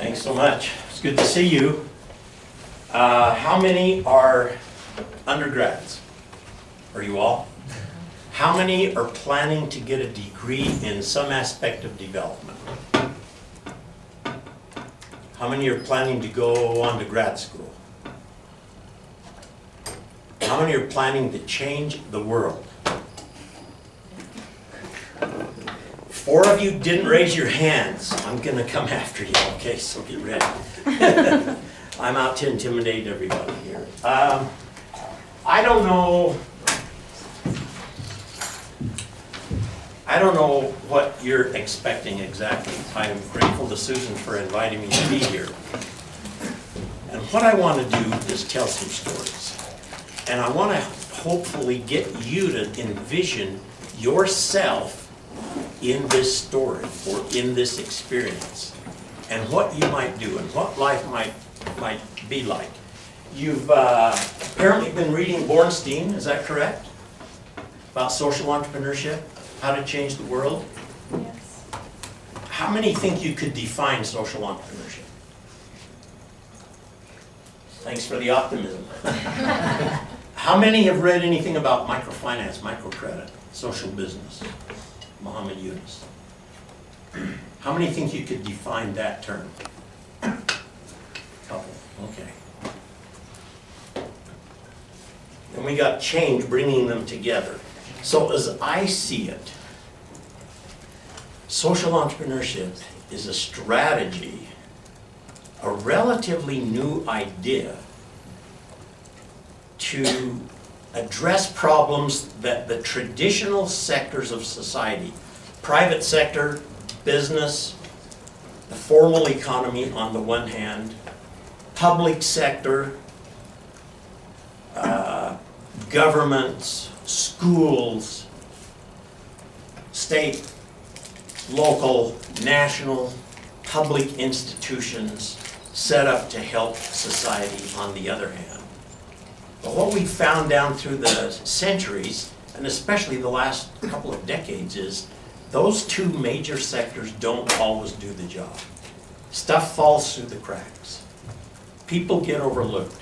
Thanks so much. It's good to see you. How many are undergrads? Are you all? How many are planning to get a degree in some aspect of development? How many are planning to go on to grad school? How many are planning to change the world? 4 of you didn't raise your hands. I'm gonna come after you, okay, so get ready. I'm out to intimidate everybody here. I don't know what you're expecting exactly. I'm grateful to Susan for inviting me to be here. And what I want to do is tell some stories. And I want to hopefully get you to envision yourself in this story or in this experience and what you might do and what life might be like. You've apparently been reading Bornstein, is that correct? About social entrepreneurship, how to change the world? Yes. How many think you could define social entrepreneurship? Thanks for the optimism. How many have read anything about microfinance, microcredit, social business? Muhammad Yunus. How many think you could define that term? Couple, okay. And we got change bringing them together. So as I see it, social entrepreneurship is a strategy, a relatively new idea to address problems that the traditional sectors of society, private sector, business, the formal economy on the one hand, public sector, governments, schools, state, local, national, public institutions set up to help society on the other hand. But what we found down through the centuries, and especially the last couple of decades, is those two major sectors don't always do the job. Stuff falls through the cracks. People get overlooked.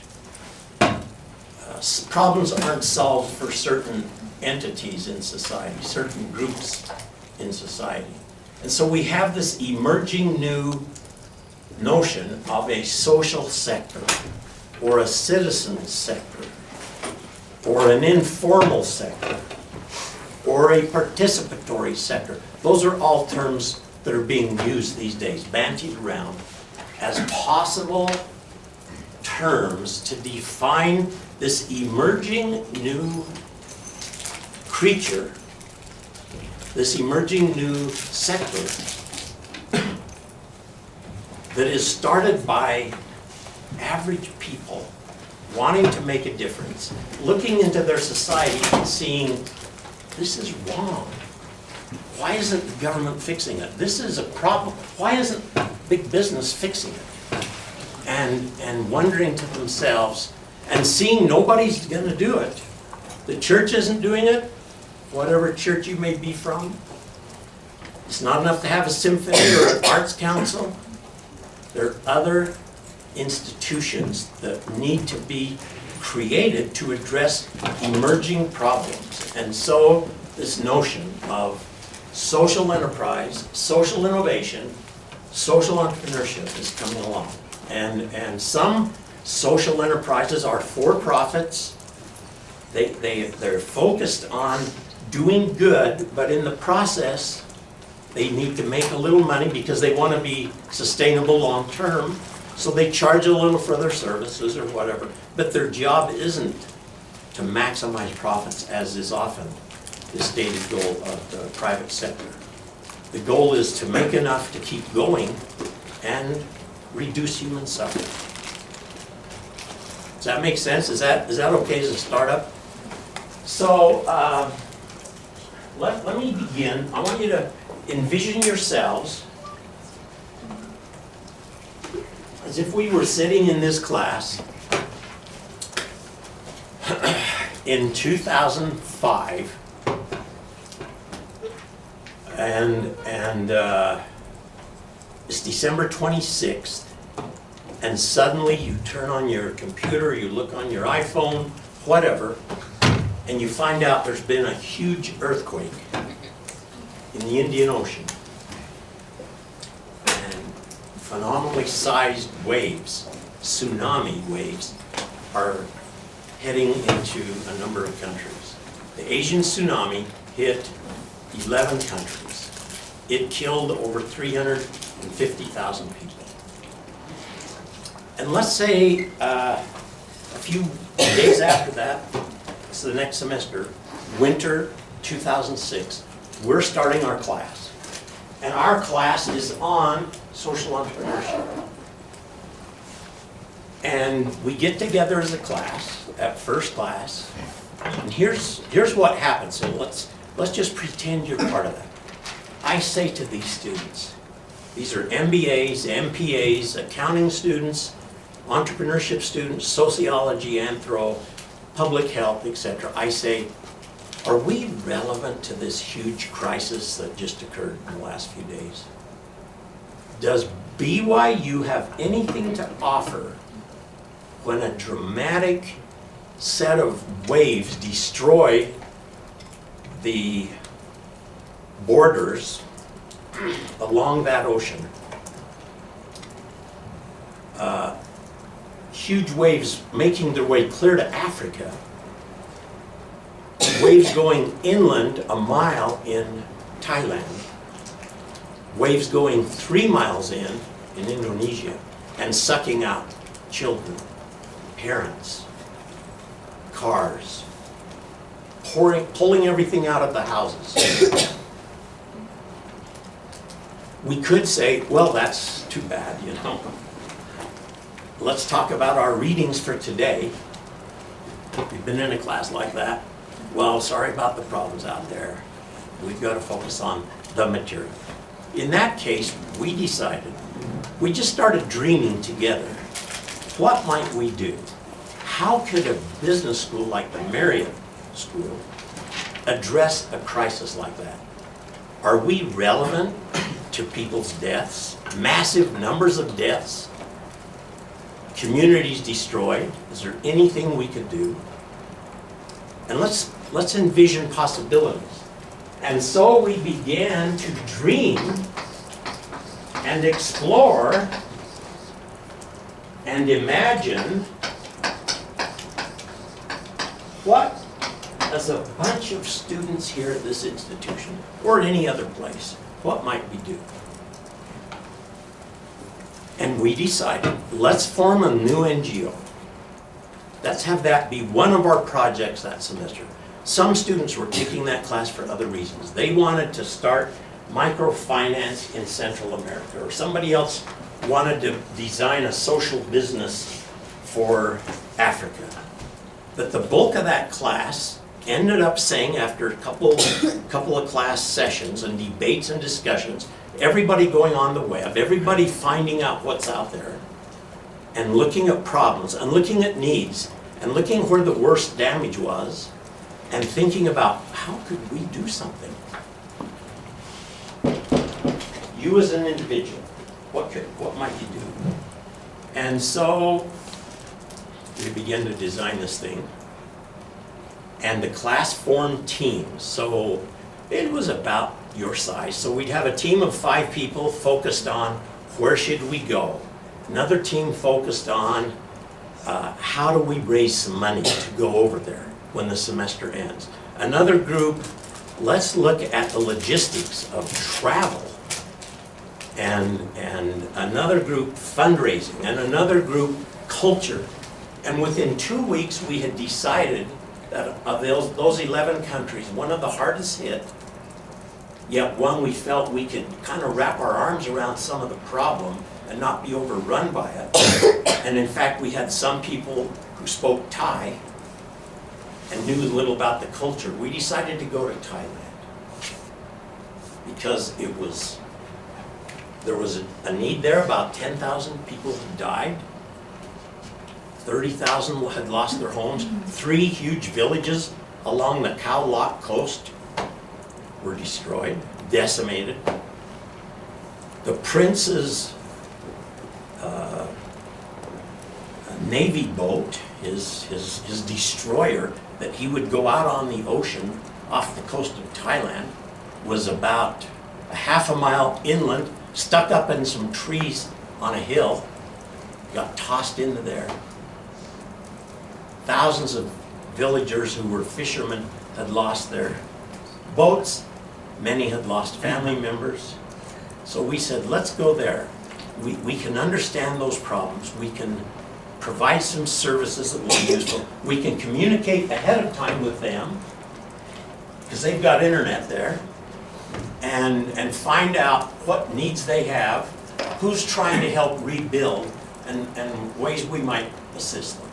Problems aren't solved for certain entities in society, certain groups in society. And so we have this emerging new notion of a social sector, or a citizen sector, or an informal sector, or a participatory sector. Those are all terms that are being used these days, bandied around as possible terms to define this emerging new creature, this emerging new sector that is started by average people wanting to make a difference, looking into their society and seeing, this is wrong. Why isn't the government fixing it? This is a problem. Why isn't big business fixing it? And wondering to themselves and seeing nobody's going to do it. The church isn't doing it, whatever church you may be from. It's not enough to have a symphony or an arts council. There are other institutions that need to be created to address emerging problems. And so this notion of social enterprise, social innovation, social entrepreneurship is coming along. And some social enterprises are for-profits. They're focused on doing good, but in the process, they need to make a little money because they want to be sustainable long-term. So they charge a little for their services or whatever. But their job isn't to maximize profits, as is often the stated goal of the private sector. The goal is to make enough to keep going and reduce human suffering. Does that make sense? Is that okay as a startup? So let me begin. I want you to envision yourselves as if we were sitting in this class in 2005, and It's December 26th, and suddenly you turn on your computer, you look on your iPhone, whatever, and you find out there's been a huge earthquake in the Indian Ocean. And phenomenally sized waves, tsunami waves, are heading into a number of countries. The Asian tsunami hit 11 countries. It killed over 350,000 people. And let's say a few days after that, it's the next semester, winter 2006, we're starting our class. And our class is on social entrepreneurship. And we get together as a class, at first class, and here's what happens. So let's just pretend you're part of that. I say to these students, these are MBAs, MPAs, accounting students, entrepreneurship students, sociology, anthro, public health, etc. I say, are we relevant to this huge crisis that just occurred in the last few days? Does BYU have anything to offer when a dramatic set of waves destroy the borders along that ocean? Huge waves making their way clear to Africa. Waves going inland a mile in Thailand. Waves going 3 miles in Indonesia, and sucking out children, parents, cars, pulling everything out of the houses. We could say, well, that's too bad, you know. Let's talk about our readings for today. We've been in a class like that. Well, sorry about the problems out there. We've got to focus on the material. In that case, we decided, we just started dreaming together. What might we do? How could a business school like the Marriott School address a crisis like that? Are we relevant to people's deaths? Massive numbers of deaths? Communities destroyed? Is there anything we could do? And let's envision possibilities. And so we began to dream and explore and imagine what, as a bunch of students here at this institution or at any other place, what might we do? And we decided, let's form a new NGO. Let's have that be one of our projects that semester. Some students were taking that class for other reasons. They wanted to start microfinance in Central America, or somebody else wanted to design a social business for Africa. But the bulk of that class ended up saying, after a couple of class sessions and debates and discussions, everybody going on the web, everybody finding out what's out there, and looking at problems, and looking at needs, and looking where the worst damage was, and thinking about, how could we do something? You as an individual, what might you do? And so we began to design this thing, and the class formed teams. So it was about your size. So we'd have a team of 5 people focused on where should we go. Another team focused on how do we raise some money to go over there when the semester ends. Another group, let's look at the logistics of travel. And another group, fundraising. And another group, culture. And within 2 weeks, we had decided that of those 11 countries, one of the hardest hit, yet one we felt we could kind of wrap our arms around some of the problem and not be overrun by it. And in fact, we had some people who spoke Thai and knew little about the culture. We decided to go to Thailand because there was a need there. About 10,000 people had died. 30,000 had lost their homes. 3 huge villages along the Khao Lak coast were destroyed, decimated. the prince's Navy boat, his destroyer, that he would go out on the ocean off the coast of Thailand, was about a half a mile inland, stuck up in some trees on a hill, got tossed into there. Thousands of villagers who were fishermen had lost their boats. Many had lost family members. So we said, let's go there. We can understand those problems. We can provide some services that will be useful. We can communicate ahead of time with them, because they've got internet there, and find out what needs they have, who's trying to help rebuild, and ways we might assist them.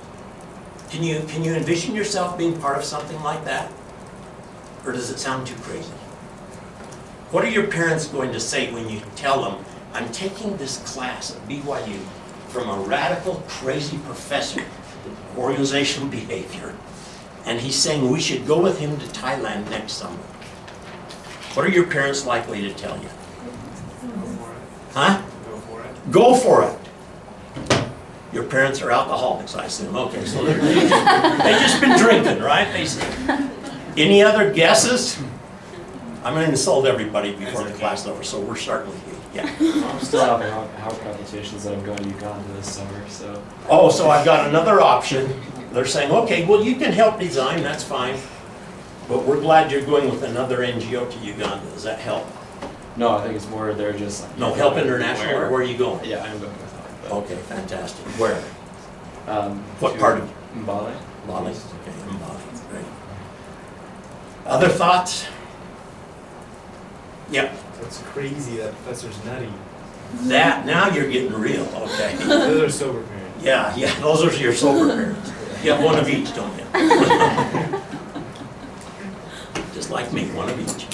Can you envision yourself being part of something like that? Or does it sound too crazy? What are your parents going to say when you tell them, I'm taking this class at BYU from a radical, crazy professor of organizational behavior, and he's saying we should go with him to Thailand next summer? What are your parents likely to tell you? Go for it. Huh? Go for it. Go for it. Your parents are alcoholics, I assume. Okay, so they just been drinking, right? Any other guesses? I'm going to insult everybody before the class is over, so we're starting with you. Yeah. I'm still having hard competitions that I'm going to Uganda this summer, so. Oh, so I've got another option. They're saying, okay, well, you can help design, that's fine. But we're glad you're going with another NGO to Uganda. Does that help? No, I think it's more they're just like. No, Help International, or where are you going? Yeah, I'm going with that. But, Okay, fantastic. Where? What to part of Mbale? Mali? Okay, in Mali, great. Other thoughts? Yep. That's crazy, that professor's nutty. That, now you're getting real, okay. Those are sober parents. Yeah, those are your sober parents. You have one of each, don't you? Just like me, one of each.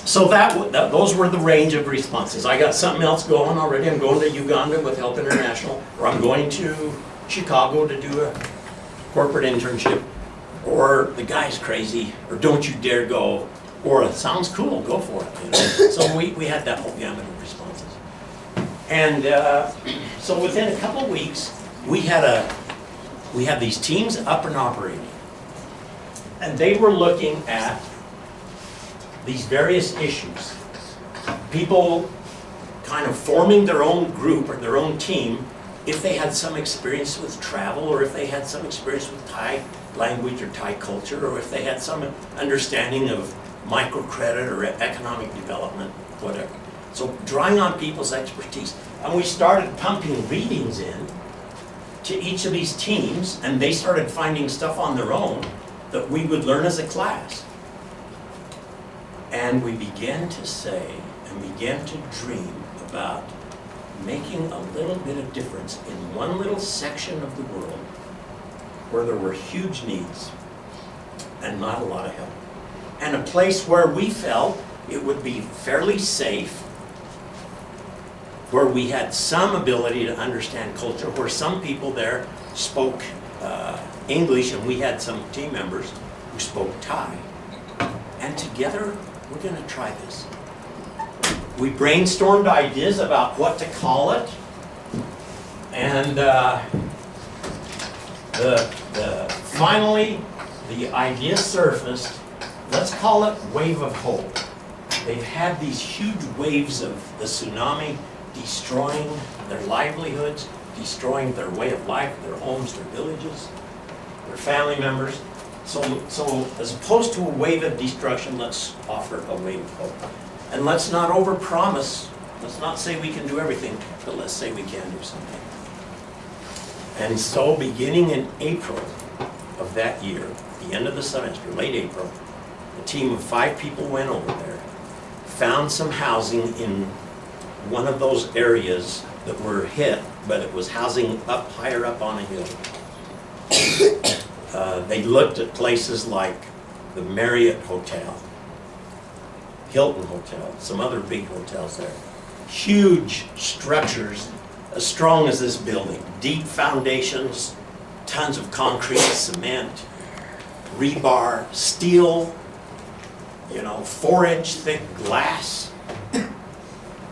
So those were the range of responses. I got something else going already. I'm going to Uganda with Help International, or I'm going to Chicago to do a corporate internship, or the guy's crazy, or don't you dare go, or it sounds cool, go for it. You know? So we had that whole gamut of responses. And so within a couple of weeks, we had these teams up and operating. And they were looking at these various issues. People kind of forming their own group or their own team if they had some experience with travel, or if they had some experience with Thai language or Thai culture, or if they had some understanding of microcredit or economic development, whatever. So drawing on people's expertise. And we started pumping readings in to each of these teams, and they started finding stuff on their own that we would learn as a class. And we began to say and began to dream about making a little bit of difference in one little section of the world where there were huge needs and not a lot of help. And a place where we felt it would be fairly safe, where we had some ability to understand culture, where some people there spoke English, and we had some team members who spoke Thai. And together, we're going to try this. We brainstormed ideas about what to call it, and finally, the idea surfaced. Let's call it Wave of Hope. They've had these huge waves of the tsunami destroying their livelihoods, destroying their way of life, their homes, their villages, their family members. So as opposed to a wave of destruction, let's offer a wave of hope. And let's not overpromise. Let's not say we can do everything, but let's say we can do something. And so beginning in April of that year, the end of the semester, late April, a team of 5 people went over there, found some housing in one of those areas that were hit, but it was housing up higher up on a hill. They looked at places like the Marriott Hotel, Hilton Hotel, some other big hotels there. Huge structures as strong as this building, deep foundations, tons of concrete, cement, rebar, steel, 4-inch thick glass.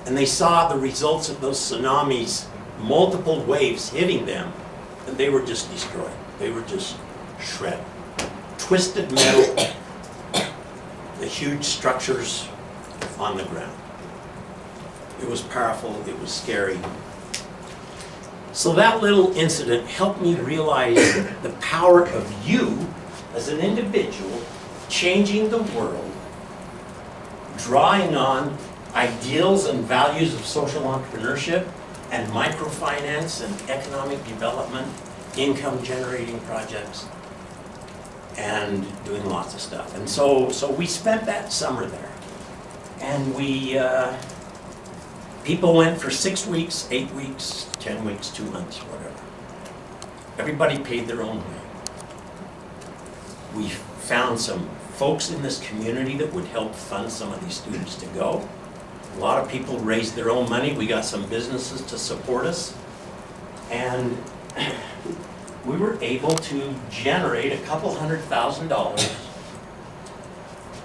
And they saw the results of those tsunamis, multiple waves hitting them, and they were just destroyed. They were just shredded. Twisted metal, the huge structures on the ground. It was powerful, it was scary. So that little incident helped me realize the power of you as an individual changing the world, drawing on ideals and values of social entrepreneurship and microfinance and economic development, income generating projects, and doing lots of stuff. And so we spent that summer there. And people went for 6 weeks, 8 weeks, 10 weeks, 2 months, whatever. Everybody paid their own way. We found some folks in this community that would help fund some of these students to go. A lot of people raised their own money. We got some businesses to support us. And we were able to generate a couple $100,000.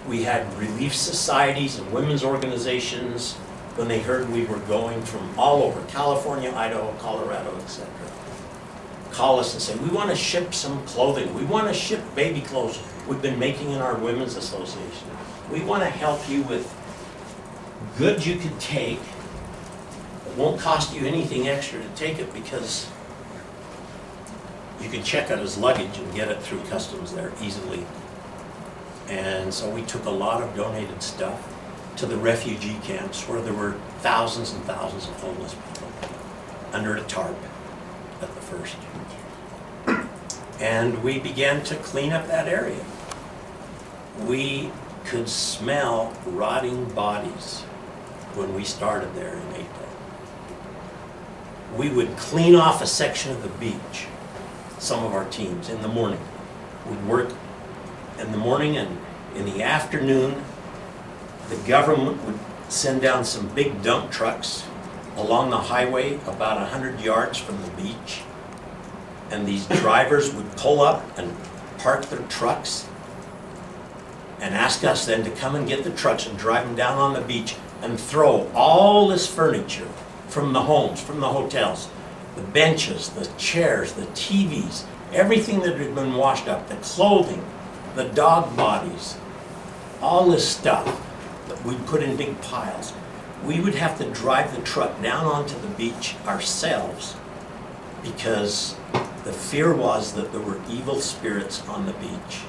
We had relief societies and women's organizations when they heard we were going from all over, California, Idaho, Colorado, etc. Call us and say, we want to ship some clothing. We want to ship baby clothes we've been making in our women's association. We want to help you with goods you could take. It won't cost you anything extra to take it because you can check it as luggage and get it through customs there easily. And so we took a lot of donated stuff to the refugee camps where there were thousands and thousands of homeless people under a tarp at the first. And we began to clean up that area. We could smell rotting bodies when we started there in April. We would clean off a section of the beach, some of our teams, in the morning. We'd work in the morning, and in the afternoon, the government would send down some big dump trucks along the highway about 100 yards from the beach. And these drivers would pull up and park their trucks and ask us then to come and get the trucks and drive them down on the beach and throw all this furniture from the homes, from the hotels, the benches, the chairs, the TVs, everything that had been washed up, the clothing, the dog bodies, all this stuff that we'd put in big piles. We would have to drive the truck down onto the beach ourselves because the fear was that there were evil spirits on the beach.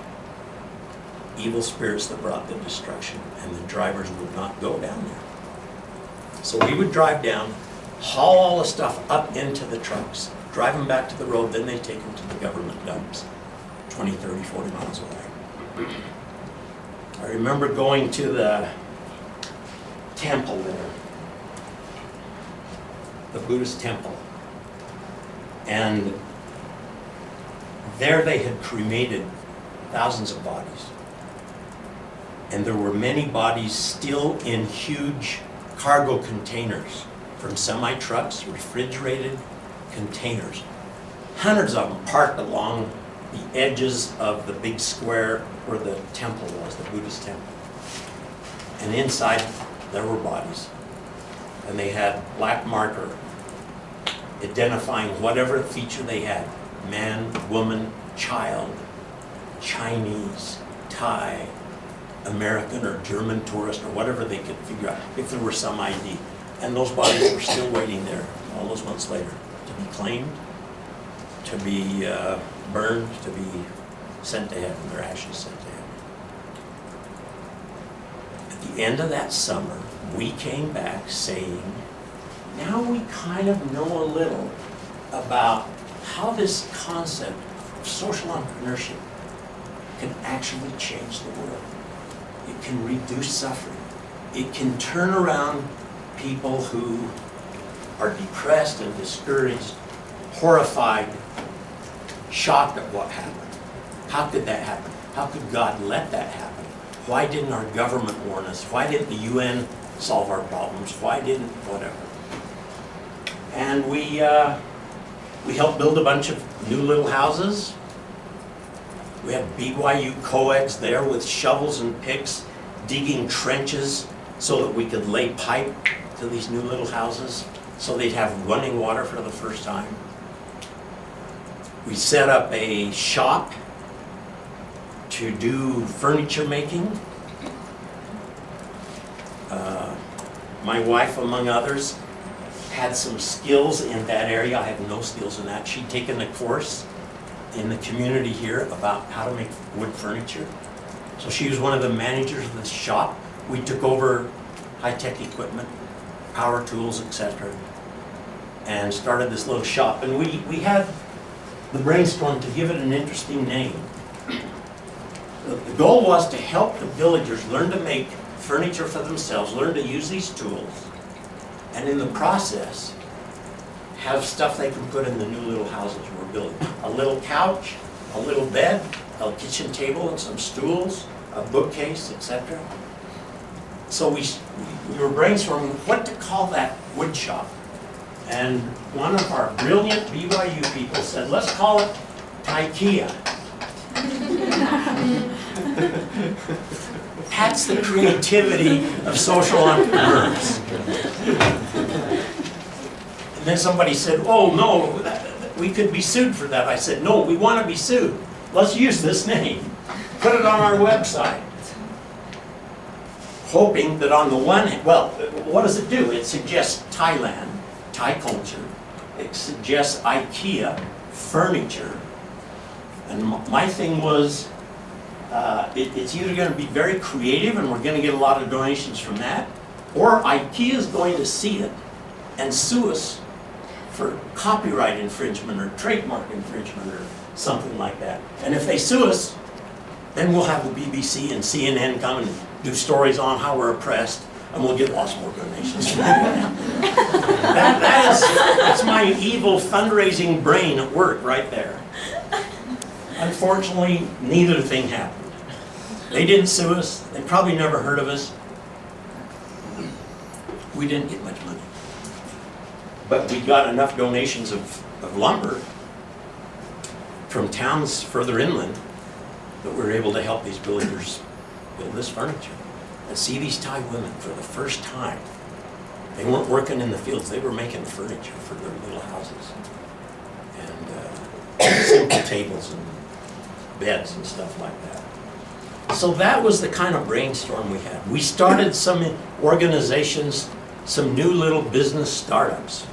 Evil spirits that brought the destruction, and the drivers would not go down there. So we would drive down, haul all the stuff up into the trucks, drive them back to the road, then they take them to the government dumps, 20, 30, 40 miles away. I remember going to the temple there, the Buddhist temple, and there they had cremated thousands of bodies. And there were many bodies still in huge cargo containers from semi-trucks, refrigerated containers. Hundreds of them parked along the edges of the big square where the temple was, the Buddhist temple. And inside there were bodies. And they had black marker identifying whatever feature they had. Man, woman, child, Chinese, Thai, American or German tourist, or whatever they could figure out, if there were some ID. And those bodies were still waiting there all those months later to be claimed, to be burned, to be sent to heaven, their ashes sent to heaven. At the end of that summer, we came back saying, now we kind of know a little about how this concept of social entrepreneurship can actually change the world. It can reduce suffering. It can turn around people who are depressed and discouraged, horrified, shocked at what happened. How could that happen? How could God let that happen? Why didn't our government warn us? Why didn't the UN solve our problems? Why didn't whatever? And we helped build a bunch of new little houses. We had BYU co-eds there with shovels and picks, digging trenches so that we could lay pipe to these new little houses so they'd have running water for the first time. We set up a shop to do furniture making. My wife, among others, had some skills in that area. I have no skills in that. She'd taken a course in the community here about how to make wood furniture. So she was one of the managers of the shop. We took over high-tech equipment, power tools, etc., and started this little shop. And we had the brainstorm to give it an interesting name. The goal was to help the villagers learn to make furniture for themselves, learn to use these tools, and in the process, have stuff they can put in the new little houses we're building. A little couch, a little bed, a kitchen table and some stools, a bookcase, etc. So we were brainstorming what to call that wood shop. And one of our brilliant BYU people said, let's call it IKEA. That's the creativity of social entrepreneurs. And then somebody said, oh no, we could be sued for that. I said, no, we want to be sued. Let's use this name. Put it on our website. Hoping that on the one hand, well, what does it do? It suggests Thailand, Thai culture. It suggests IKEA, furniture. And my thing was, it's either going to be very creative and we're going to get a lot of donations from that, or IKEA is going to see it and sue us for copyright infringement or trademark infringement or something like that. And if they sue us, then we'll have the BBC and CNN come and do stories on how we're oppressed, and we'll get lots more donations. That's my evil fundraising brain at work right there. Unfortunately, neither thing happened. They didn't sue us. They probably never heard of us. We didn't get much money. But we got enough donations of lumber from towns further inland that we were able to help these villagers build this furniture. And see these Thai women for the first time. They weren't working in the fields. They were making furniture for their little houses. And simple tables and beds and stuff like that. So that was the kind of brainstorm we had. We started some organizations, some new little business startups.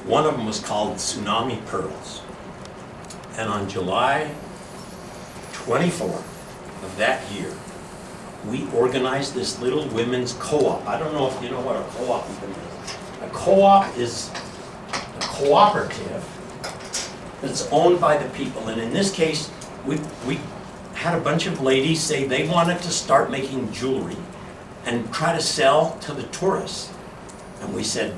One of them was called Tsunami Pearls. And on July 24th of that year, we organized this little women's co-op. I don't know if you know what a co-op even is. A co-op is a cooperative that's owned by the people. And in this case, we had a bunch of ladies say they wanted to start making jewelry and try to sell to the tourists. And we said,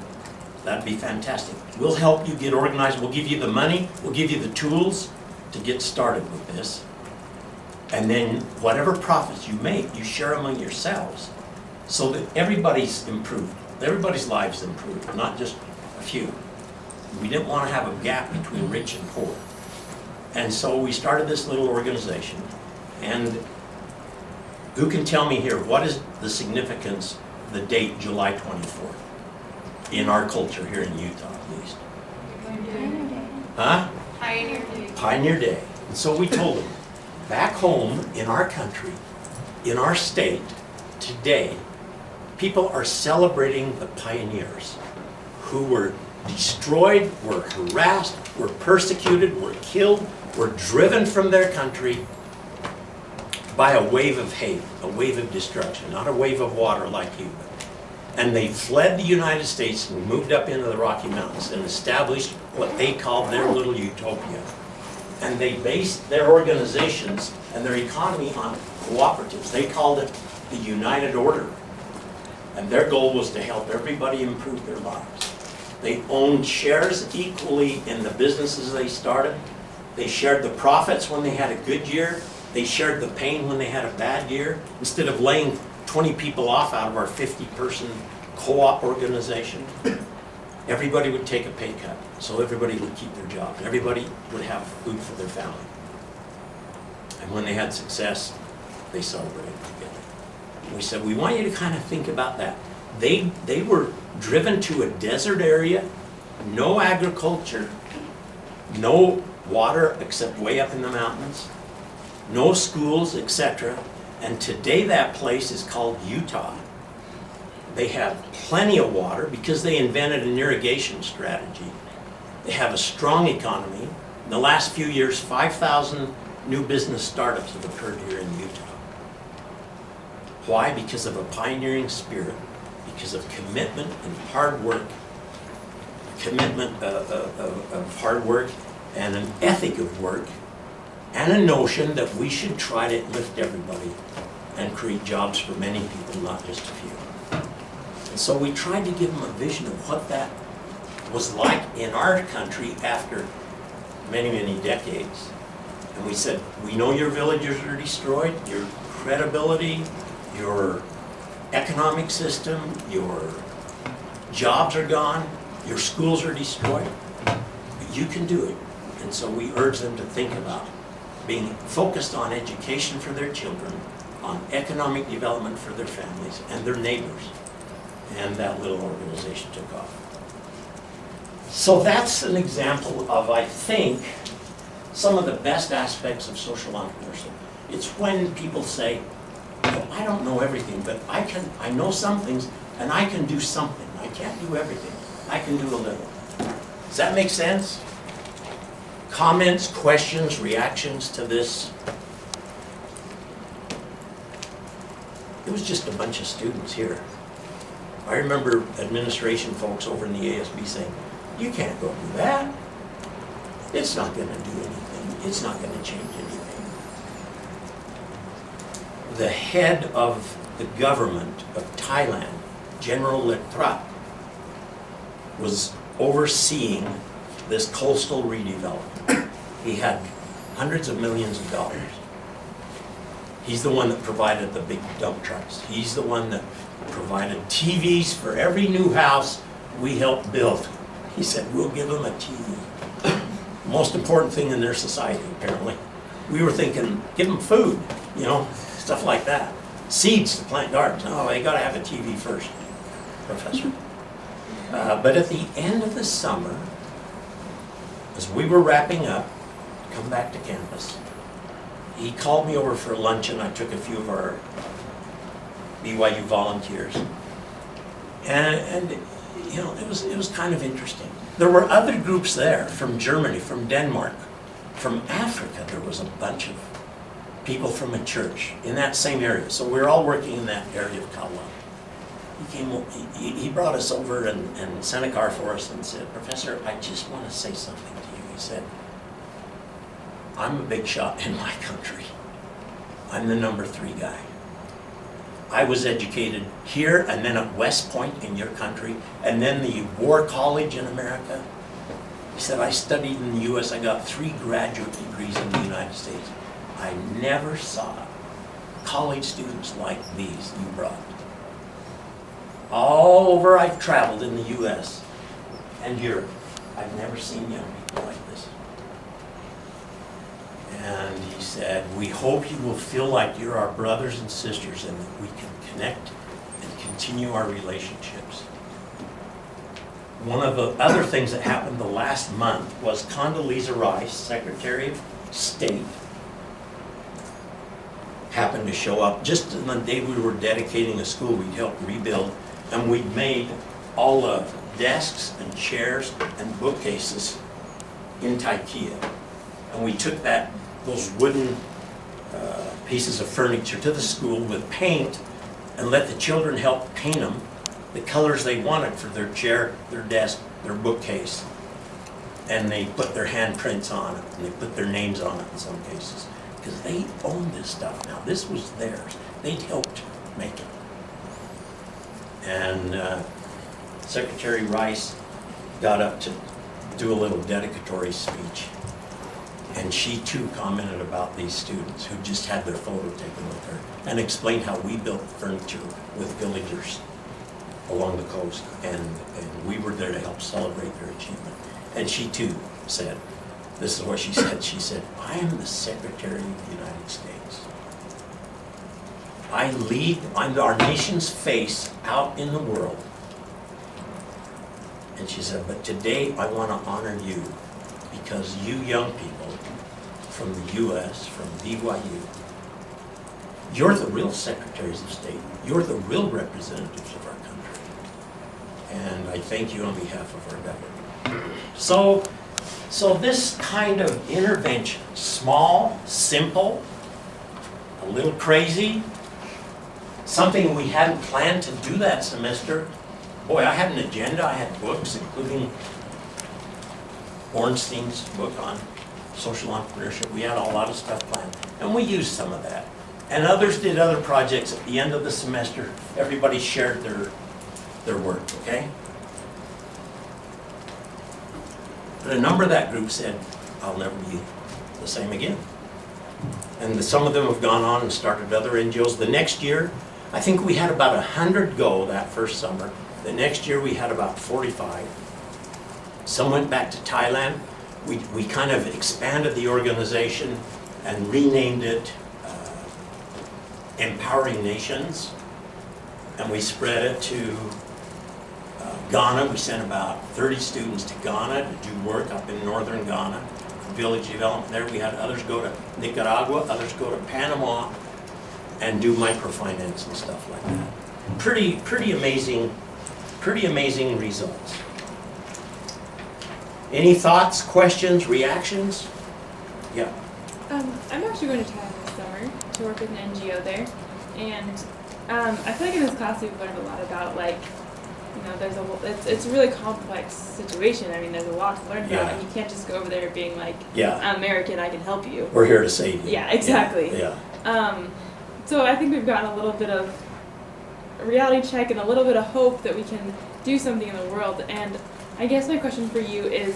that'd be fantastic. We'll help you get organized. We'll give you the money. We'll give you the tools to get started with this. And then whatever profits you make, you share among yourselves so that everybody's improved. Everybody's lives improved, not just a few. We didn't want to have a gap between rich and poor. And so we started this little organization. And who can tell me here, what is the significance of the date July 24th in our culture here in Utah, at least? Pioneer Day. Huh? Pioneer Day. Pioneer Day. And so we told them, back home in our country, in our state, today, people are celebrating the pioneers who were destroyed, were harassed, were persecuted, were killed, were driven from their country by a wave of hate, a wave of destruction, not a wave of water like you. And they fled the United States and moved up into the Rocky Mountains and established what they called their little utopia. And they based their organizations and their economy on cooperatives. They called it the United Order. And their goal was to help everybody improve their lives. They owned shares equally in the businesses they started. They shared the profits when they had a good year. They shared the pain when they had a bad year. Instead of laying 20 people off out of our 50-person co-op organization, everybody would take a pay cut, so everybody would keep their jobs. Everybody would have food for their family. And when they had success, they celebrated together. And we said, we want you to kind of think about that. They were driven to a desert area, no agriculture, no water except way up in the mountains, no schools, etc. And today that place is called Utah. They have plenty of water because they invented an irrigation strategy. They have a strong economy. In the last few years, 5,000 new business startups have occurred here in Utah. Why? Because of a pioneering spirit, because of commitment and hard work, of hard work and an ethic of work, and a notion that we should try to lift everybody and create jobs for many people, not just a few. And so we tried to give them a vision of what that was like in our country after many, many decades. And we said, we know your villages are destroyed, your credibility, your economic system, your jobs are gone, your schools are destroyed, but you can do it. And so we urge them to think about being focused on education for their children, on economic development for their families and their neighbors. And that little organization took off. So that's an example of, I think, some of the best aspects of social entrepreneurship. It's when people say, well, I don't know everything, but I know some things and I can do something. I can't do everything. I can do a little. Does that make sense? Comments, questions, reactions to this? It was just a bunch of students here. I remember administration folks over in the ASB saying, you can't go do that. It's not going to do anything. It's not going to change anything. The head of the government of Thailand, General Letrat, was overseeing this coastal redevelopment. He had hundreds of millions of dollars. He's the one that provided the big dump trucks. He's the one that provided TVs for every new house we helped build. He said, we'll give them a TV. Most important thing in their society, apparently. We were thinking, give them food, you know, stuff like that. Seeds to plant gardens. No, they got to have a TV first, Professor. But at the end of the summer, as we were wrapping up, come back to campus, he called me over for lunch and I took a few of our BYU volunteers. And you know, it was kind of interesting. There were other groups there from Germany, from Denmark, from Africa. There was a bunch of people from a church in that same area. So we were all working in that area of Kawa. He brought us over and sent a car for us and said, Professor, I just want to say something to you. He said, I'm a big shot in my country. I'm the number 3 guy. I was educated here and then at West Point in your country and then the War College in America. He said, I studied in the US, I got 3 graduate degrees in the United States. I never saw college students like these you brought. All over I've traveled in the US and Europe. I've never seen young people like this. And he said, we hope you will feel like you're our brothers and sisters and that we can connect and continue our relationships. One of the other things that happened the last month was Condoleezza Rice, Secretary of State, happened to show up just on the day we were dedicating a school we'd helped rebuild, and we'd made all the desks and chairs and bookcases in Taikia. And we took those wooden pieces of furniture to the school with paint and let the children help paint them the colors they wanted for their chair, their desk, their bookcase. And they put their handprints on it and they put their names on it in some cases. Because they owned this stuff now. This was theirs. They'd helped make it. And Secretary Rice got up to do a little dedicatory speech. And she too commented about these students who just had their photo taken with her and explained how we built furniture with villagers along the coast. And we were there to help celebrate their achievement. And she too said, this is what she said. She said, I am the Secretary of the United States. I'm our nation's face out in the world. And she said, but today I want to honor you because you young people from the US, from BYU, you're the real secretaries of state. You're the real representatives of our country. And I thank you on behalf of our government. So this kind of intervention, small, simple, a little crazy, something we hadn't planned to do that semester. Boy, I had an agenda, I had books, including Ornstein's book on social entrepreneurship. We had a lot of stuff planned, and we used some of that. And others did other projects at the end of the semester. Everybody shared their work, okay? But a number of that group said, I'll never be the same again. And some of them have gone on and started other NGOs. The next year, I think we had about 100 go that first summer. The next year we had about 45. Some went back to Thailand. We kind of expanded the organization and renamed it Empowering Nations. And we spread it to Ghana. We sent about 30 students to Ghana to do work up in northern Ghana for village development there. We had others go to Nicaragua, others go to Panama and do microfinance and stuff like that. Pretty amazing results. Any thoughts, questions, reactions? Yeah. I'm actually going to Thailand this summer to work with an NGO there, and I feel like in this class we've learned a lot about it's a really complex situation. I mean, there's a lot to learn about, Yeah. and you can't just go over there being like, Yeah. I'm American, I can help you. We're here to save you. Yeah, exactly. Yeah. So I think we've gotten a little bit of a reality check and a little bit of hope that we can do something in the world. And I guess my question for you is,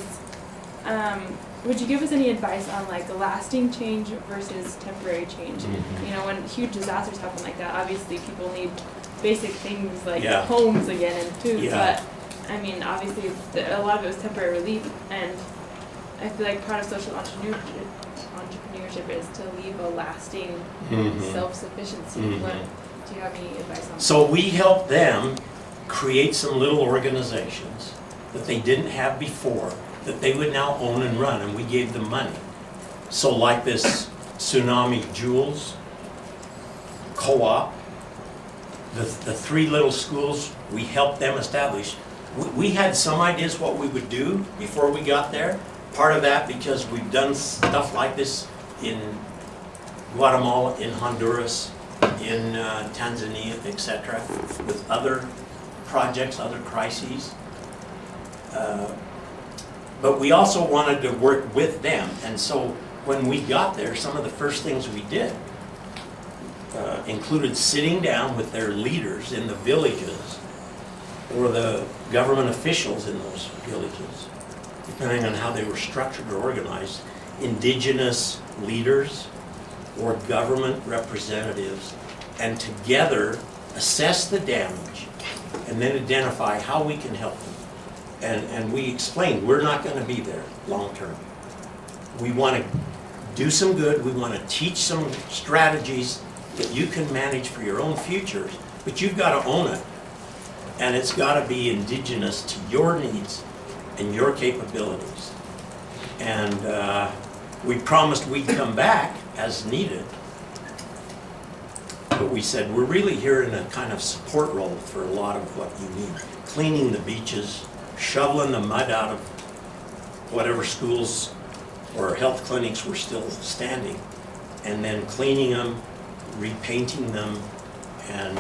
would you give us any advice on like lasting change versus temporary change? Mhm. You know, when huge disasters happen like that, obviously people need basic things like Yeah. homes again and food. Yeah. But I mean, obviously a lot of it was temporary relief, and I feel like part of social entrepreneurship is to leave a lasting Mhm. self-sufficiency. Mhm. What, do you have any advice on that? So we helped them create some little organizations that they didn't have before, that they would now own and run, and we gave them money. So like this Tsunami Jewels co-op, the three little schools, we helped them establish. We had some ideas what we would do before we got there. Part of that because we've done stuff like this in Guatemala, in Honduras, in Tanzania, etc., with other projects, other crises. But we also wanted to work with them, and so when we got there, some of the first things we did included sitting down with their leaders in the villages or the government officials in those villages, depending on how they were structured or organized, indigenous leaders or government representatives, and together assess the damage and then identify how we can help them. And we explained, we're not going to be there long term. We want to do some good, we want to teach some strategies that you can manage for your own futures, but you've got to own it. And it's got to be indigenous to your needs and your capabilities. And we promised we'd come back as needed. But we said, we're really here in a kind of support role for a lot of what you need. Cleaning the beaches, shoveling the mud out of whatever schools or health clinics were still standing, and then cleaning them, repainting them, and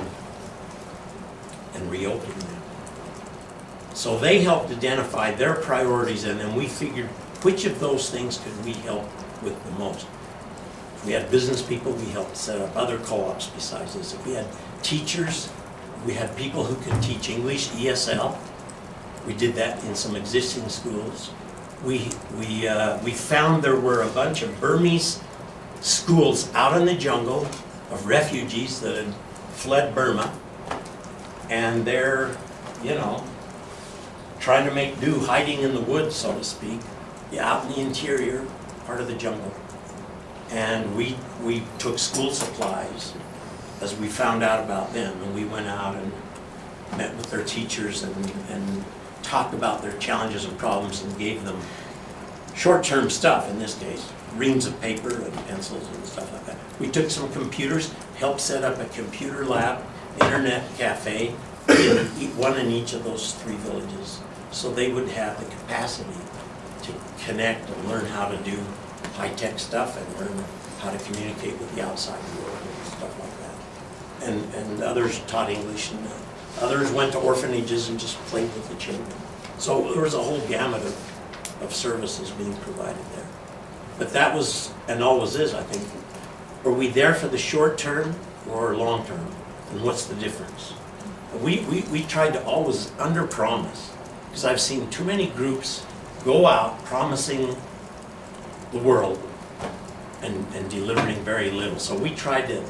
reopening them. So they helped identify their priorities, and then we figured which of those things could we help with the most. If we had business people, we helped set up other co-ops besides this. If we had teachers, we had people who could teach English, ESL. We did that in some existing schools. We found there were a bunch of Burmese schools out in the jungle of refugees that had fled Burma, and they're, trying to make do, hiding in the woods, so to speak, out in the interior part of the jungle. And we took school supplies as we found out about them, and we went out and met with their teachers and talked about their challenges and problems and gave them short-term stuff, in this case, reams of paper and pencils and stuff like that. We took some computers, helped set up a computer lab, internet cafe, one in each of those 3 villages, so they would have the capacity to connect and learn how to do high-tech stuff and learn how to communicate with the outside world and stuff like that. And others taught English, and others went to orphanages and just played with the children. So there was a whole gamut of services being provided there. But that was, and always is, I think, are we there for the short term or long term? And what's the difference? We tried to always under-promise, because I've seen too many groups go out promising the world and delivering very little. So we tried to,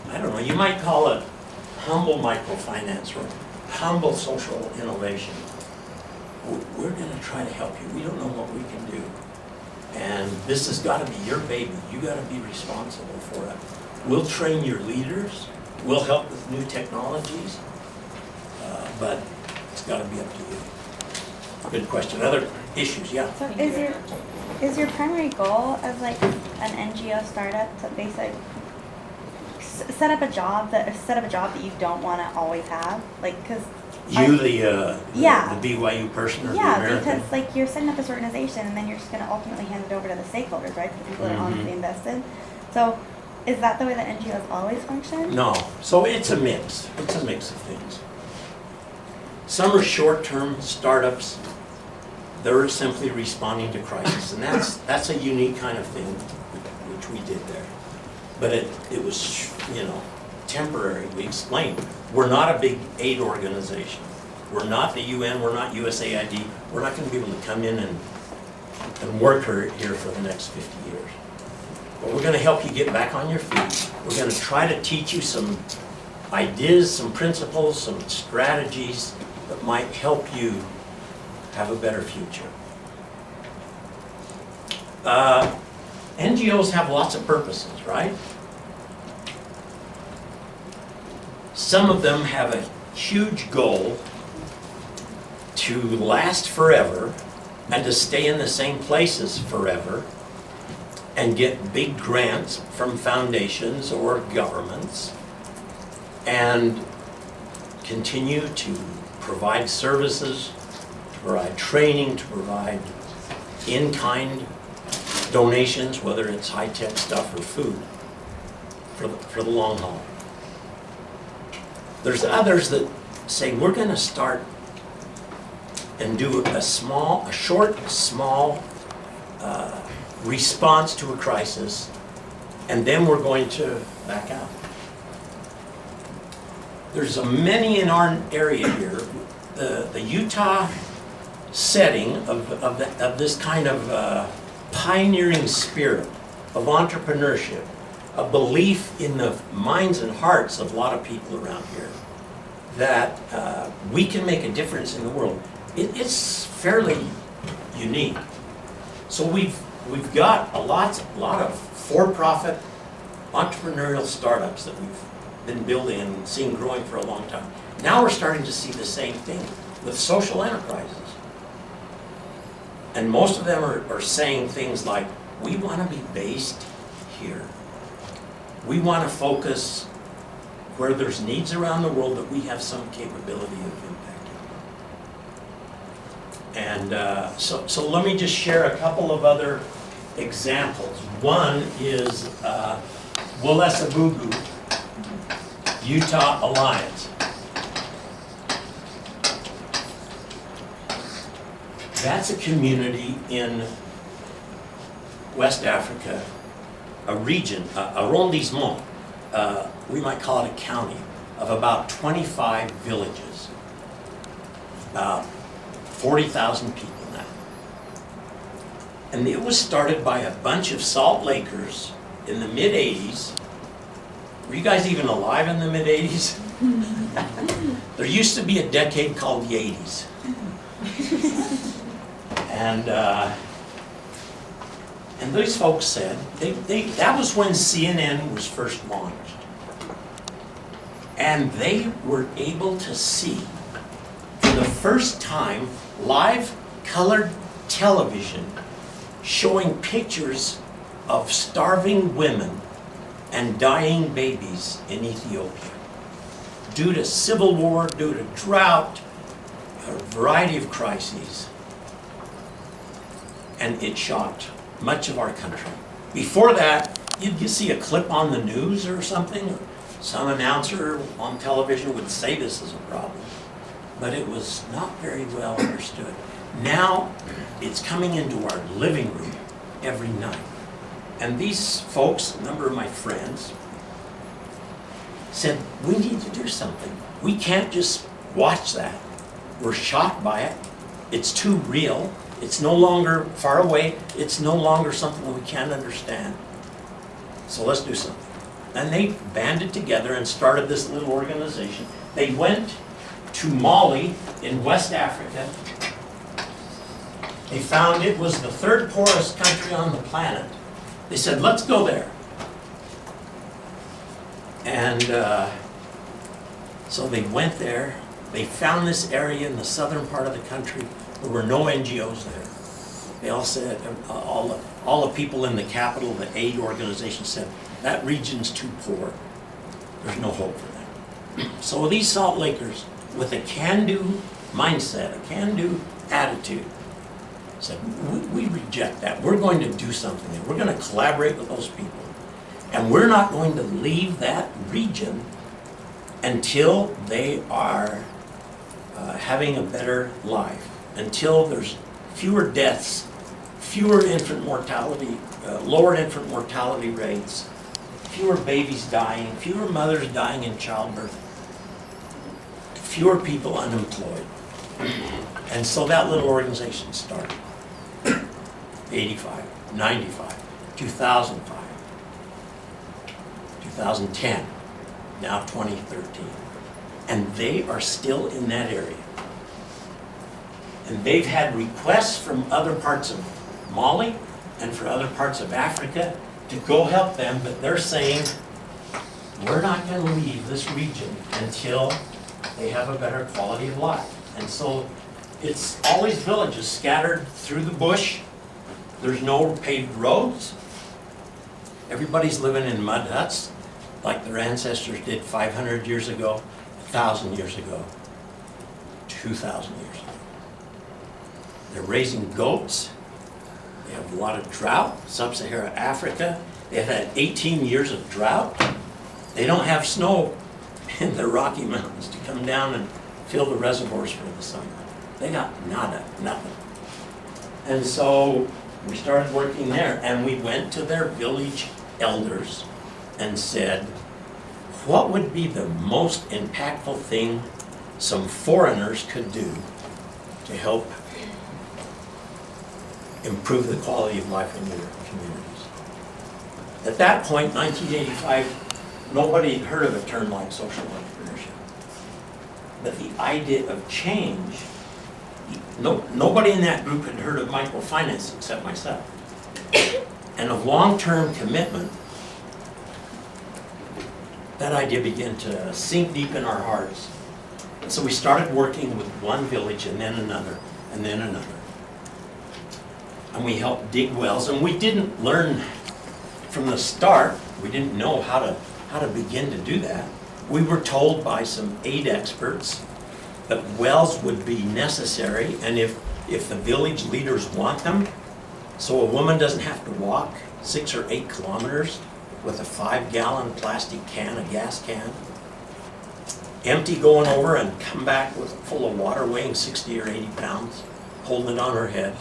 I don't know, you might call it humble microfinance or humble social innovation. We're gonna try to help you. We don't know what we can do. And this has gotta be your baby. You gotta be responsible for it. We'll train your leaders. We'll help with new technologies. But it's gotta be up to you. Good question. Other issues, yeah. So is your primary goal as like an NGO startup to basically set up a job that you don't want to always have, like, because You, the Yeah. BYU person or the yeah, American? because like you're setting up this organization and then you're just going to ultimately hand it over to the stakeholders, right? The people that are honestly invested. So is that the way that NGOs always function? No. So it's a mix. It's a mix of things. Some are short-term startups. They're simply responding to crisis, and that's a unique kind of thing, which we did there. But it was, temporary. We explained, we're not a big aid organization. We're not the UN, we're not USAID. We're not going to be able to come in and work here for the next 50 years. But we're going to help you get back on your feet. We're going to try to teach you some ideas, some principles, some strategies that might help you have a better future. NGOs have lots of purposes, right? Some of them have a huge goal to last forever and to stay in the same places forever and get big grants from foundations or governments and continue to provide services, to provide training, to provide in-kind donations, whether it's high-tech stuff or food, for the long haul. There's others that say, we're going to start and do a short, small response to a crisis, and then we're going to back out. There's many in our area here. The Utah setting of this kind of pioneering spirit of entrepreneurship, a belief in the minds and hearts of a lot of people around here that we can make a difference in the world. It's fairly unique. So we've got a lot of for-profit entrepreneurial startups that we've been building and seen growing for a long time. Now we're starting to see the same thing with social enterprises. And most of them are saying things like, we want to be based here. We want to focus where there's needs around the world that we have some capability of impacting. And so let me just share a couple of other examples. One is Wolasabugu Utah Alliance. That's a community in West Africa, a region, arrondissement, we might call it a county, of about 25 villages, about 40,000 people now. And it was started by a bunch of Salt Lakers in the mid-'80s. Were you guys even alive in the mid-'80s? There used to be a decade called the '80s. And these folks said, that was when CNN was first launched. And they were able to see, for the first time, live colored television showing pictures of starving women and dying babies in Ethiopia due to civil war, due to drought, a variety of crises. And it shocked much of our country. Before that, you'd see a clip on the news or something, or some announcer on television would say this is a problem, but it was not very well understood. Now, it's coming into our living room every night. And these folks, a number of my friends, said, we need to do something. We can't just watch that. We're shocked by it. It's too real. It's no longer far away. It's no longer something that we can't understand. So let's do something. And they banded together and started this little organization. They went to Mali in West Africa. They found it was the third poorest country on the planet. They said, let's go there. And so they went there. They found this area in the southern part of the country. There were no NGOs there. They all said, all the people in the capital, the aid organization said, that region's too poor. There's no hope for them. So these Salt Lakers, with a can-do mindset, a can-do attitude, said, we reject that. We're going to do something. We're going to collaborate with those people. And we're not going to leave that region until they are having a better life, until there's fewer deaths, fewer infant mortality, lower infant mortality rates, fewer babies dying, fewer mothers dying in childbirth, fewer people unemployed. And so that little organization started. 85, 95, 2005, 2010, now 2013. And they are still in that area. And they've had requests from other parts of Mali and for other parts of Africa to go help them, but they're saying, we're not going to leave this region until they have a better quality of life. And so it's all these villages scattered through the bush. There's no paved roads. Everybody's living in mud huts like their ancestors did 500 years ago, 1,000 years ago, 2,000 years ago. They're raising goats. They have a lot of drought. Sub-Saharan Africa, they've had 18 years of drought. They don't have snow in the Rocky Mountains to come down and fill the reservoirs for the summer. They got nada, nothing. And so we started working there, and we went to their village elders and said, what would be the most impactful thing some foreigners could do to help improve the quality of life in their communities? At that point, 1985, nobody had heard of a term like social entrepreneurship. But the idea of change, nobody in that group had heard of microfinance except myself. And of long-term commitment, that idea began to sink deep in our hearts. And so we started working with one village and then another and then another. And we helped dig wells, and we didn't learn from the start, we didn't know how to begin to do that. We were told by some aid experts that wells would be necessary, and if the village leaders want them, so a woman doesn't have to walk 6 or 8 kilometers with a 5-gallon plastic can, a gas can, empty going over and come back with full of water weighing 60 or 80 pounds, holding it on her head.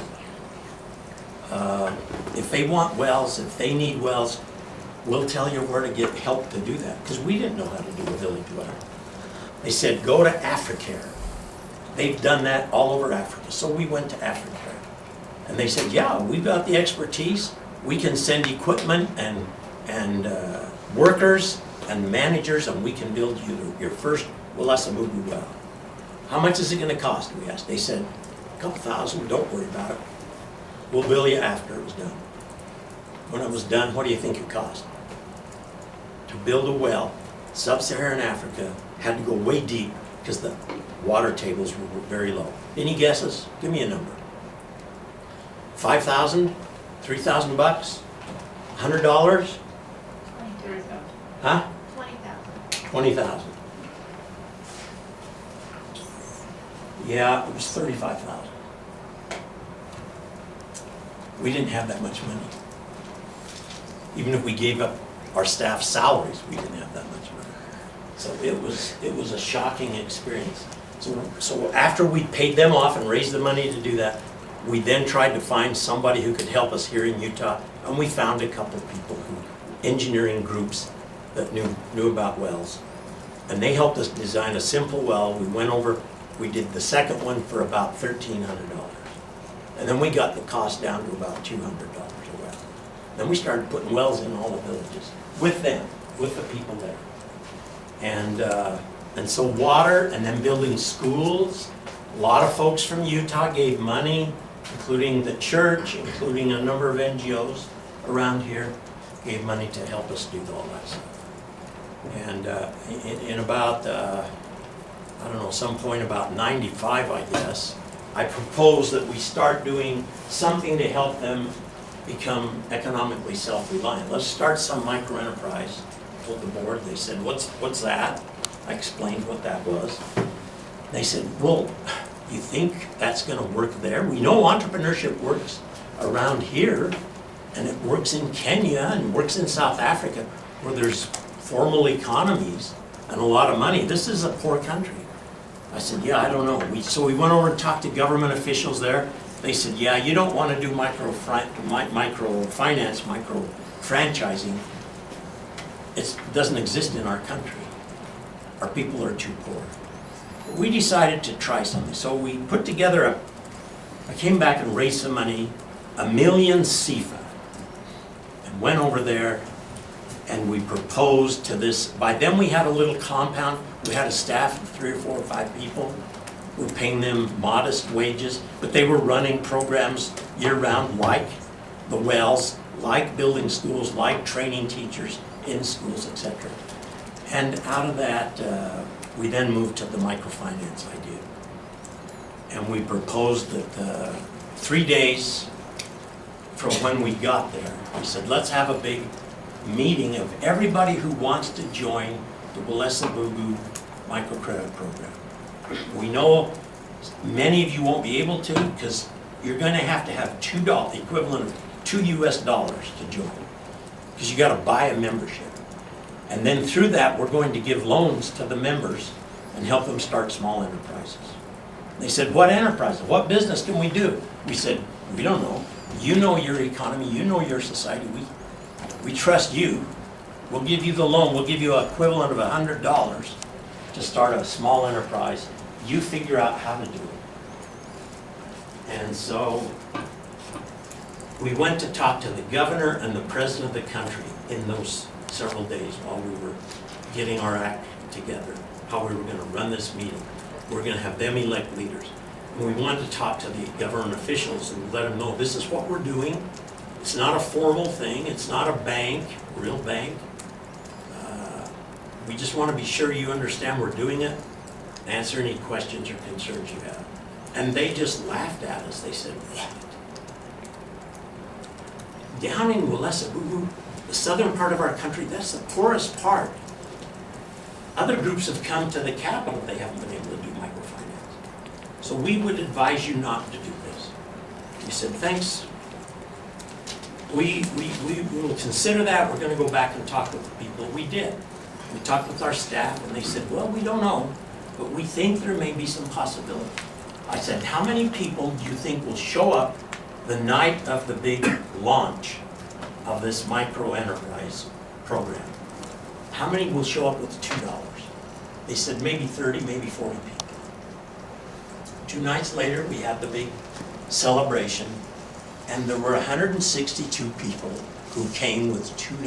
If they want wells, if they need wells, we'll tell you where to get help to do that, because we didn't know how to do a village well. They said, go to Africare. They've done that all over Africa. So we went to Africare. And they said, yeah, we've got the expertise. We can send equipment and workers and managers, and we can build you your first Welasamugu well. How much is it going to cost, we asked. They said, a couple thousand, don't worry about it. We'll bill you after it was done. When it was done, what do you think it cost? To build a well Sub-Saharan Africa had to go way deep because the water tables were very low. Any guesses? Give me a number. 5,000? 3,000 bucks? $100? Huh? 20,000. 20,000. Yeah, it was 35,000. We didn't have that much money. Even if we gave up our staff salaries, we didn't have that much money. So it was a shocking experience. So after we paid them off and raised the money to do that, we then tried to find somebody who could help us here in Utah, and we found a couple of people engineering groups that knew about wells. And they helped us design a simple well. We went over, we did the second one for about $1,300. And then we got the cost down to about $200 a well. Then we started putting wells in all the villages with them, with the people there. And so water, and then building schools. A lot of folks from Utah gave money, including the church, including a number of NGOs around here, gave money to help us do all that stuff. And in about, I don't know, some point about 95, I guess, I proposed that we start doing something to help them become economically self-reliant. Let's start some microenterprise. Told the board, they said, what's that? I explained what that was. They said, well, you think that's gonna work there? We know entrepreneurship works around here, and it works in Kenya and works in South Africa, where there's formal economies and a lot of money. This is a poor country. I said, yeah, I don't know. So we went over and talked to government officials there. They said, yeah, you don't want to do microfinance, micro-franchising. It doesn't exist in our country. Our people are too poor. We decided to try something. So we put together I came back and raised some money, 1 million CFA, and went over there and we proposed to this. By then we had a little compound. We had a staff of 3 or 4 or 5 people. We're paying them modest wages, but they were running programs year-round, like the wells, like building schools, like training teachers in schools, etc. And out of that, we then moved to the microfinance idea. And we proposed that 3 days from when we got there, we said, let's have a big meeting of everybody who wants to join the Welesabugu microcredit program. We know many of you won't be able to because you're going to have $2, the equivalent of $2 US to join, because you got to buy a membership. And then through that, we're going to give loans to the members and help them start small enterprises. They said, what enterprise? What business can we do? We said, we don't know. You know your economy, you know your society. We trust you. We'll give you the loan. We'll give you an equivalent of $100 to start a small enterprise. You figure out how to do it. And so we went to talk to the governor and the president of the country in those several days while we were getting our act together, how we were going to run this meeting. We're going to have them elect leaders. And we wanted to talk to the government officials and let them know this is what we're doing. It's not a formal thing. It's not a bank, a real bank. We just want to be sure you understand we're doing it. Answer any questions or concerns you have. And they just laughed at us. They said, what? Down in Welesabugu, the southern part of our country, that's the poorest part. Other groups have come to the capital. They haven't been able to do microfinance. So we would advise you not to do this. We said, thanks. We will consider that. We're going to go back and talk with the people. We did. We talked with our staff, and they said, well, we don't know, but we think there may be some possibility. I said, how many people do you think will show up the night of the big launch of this micro-enterprise program? How many will show up with $2? They said maybe 30, maybe 40 people. 2 nights later, we had the big celebration, and there were 162 people who came with $2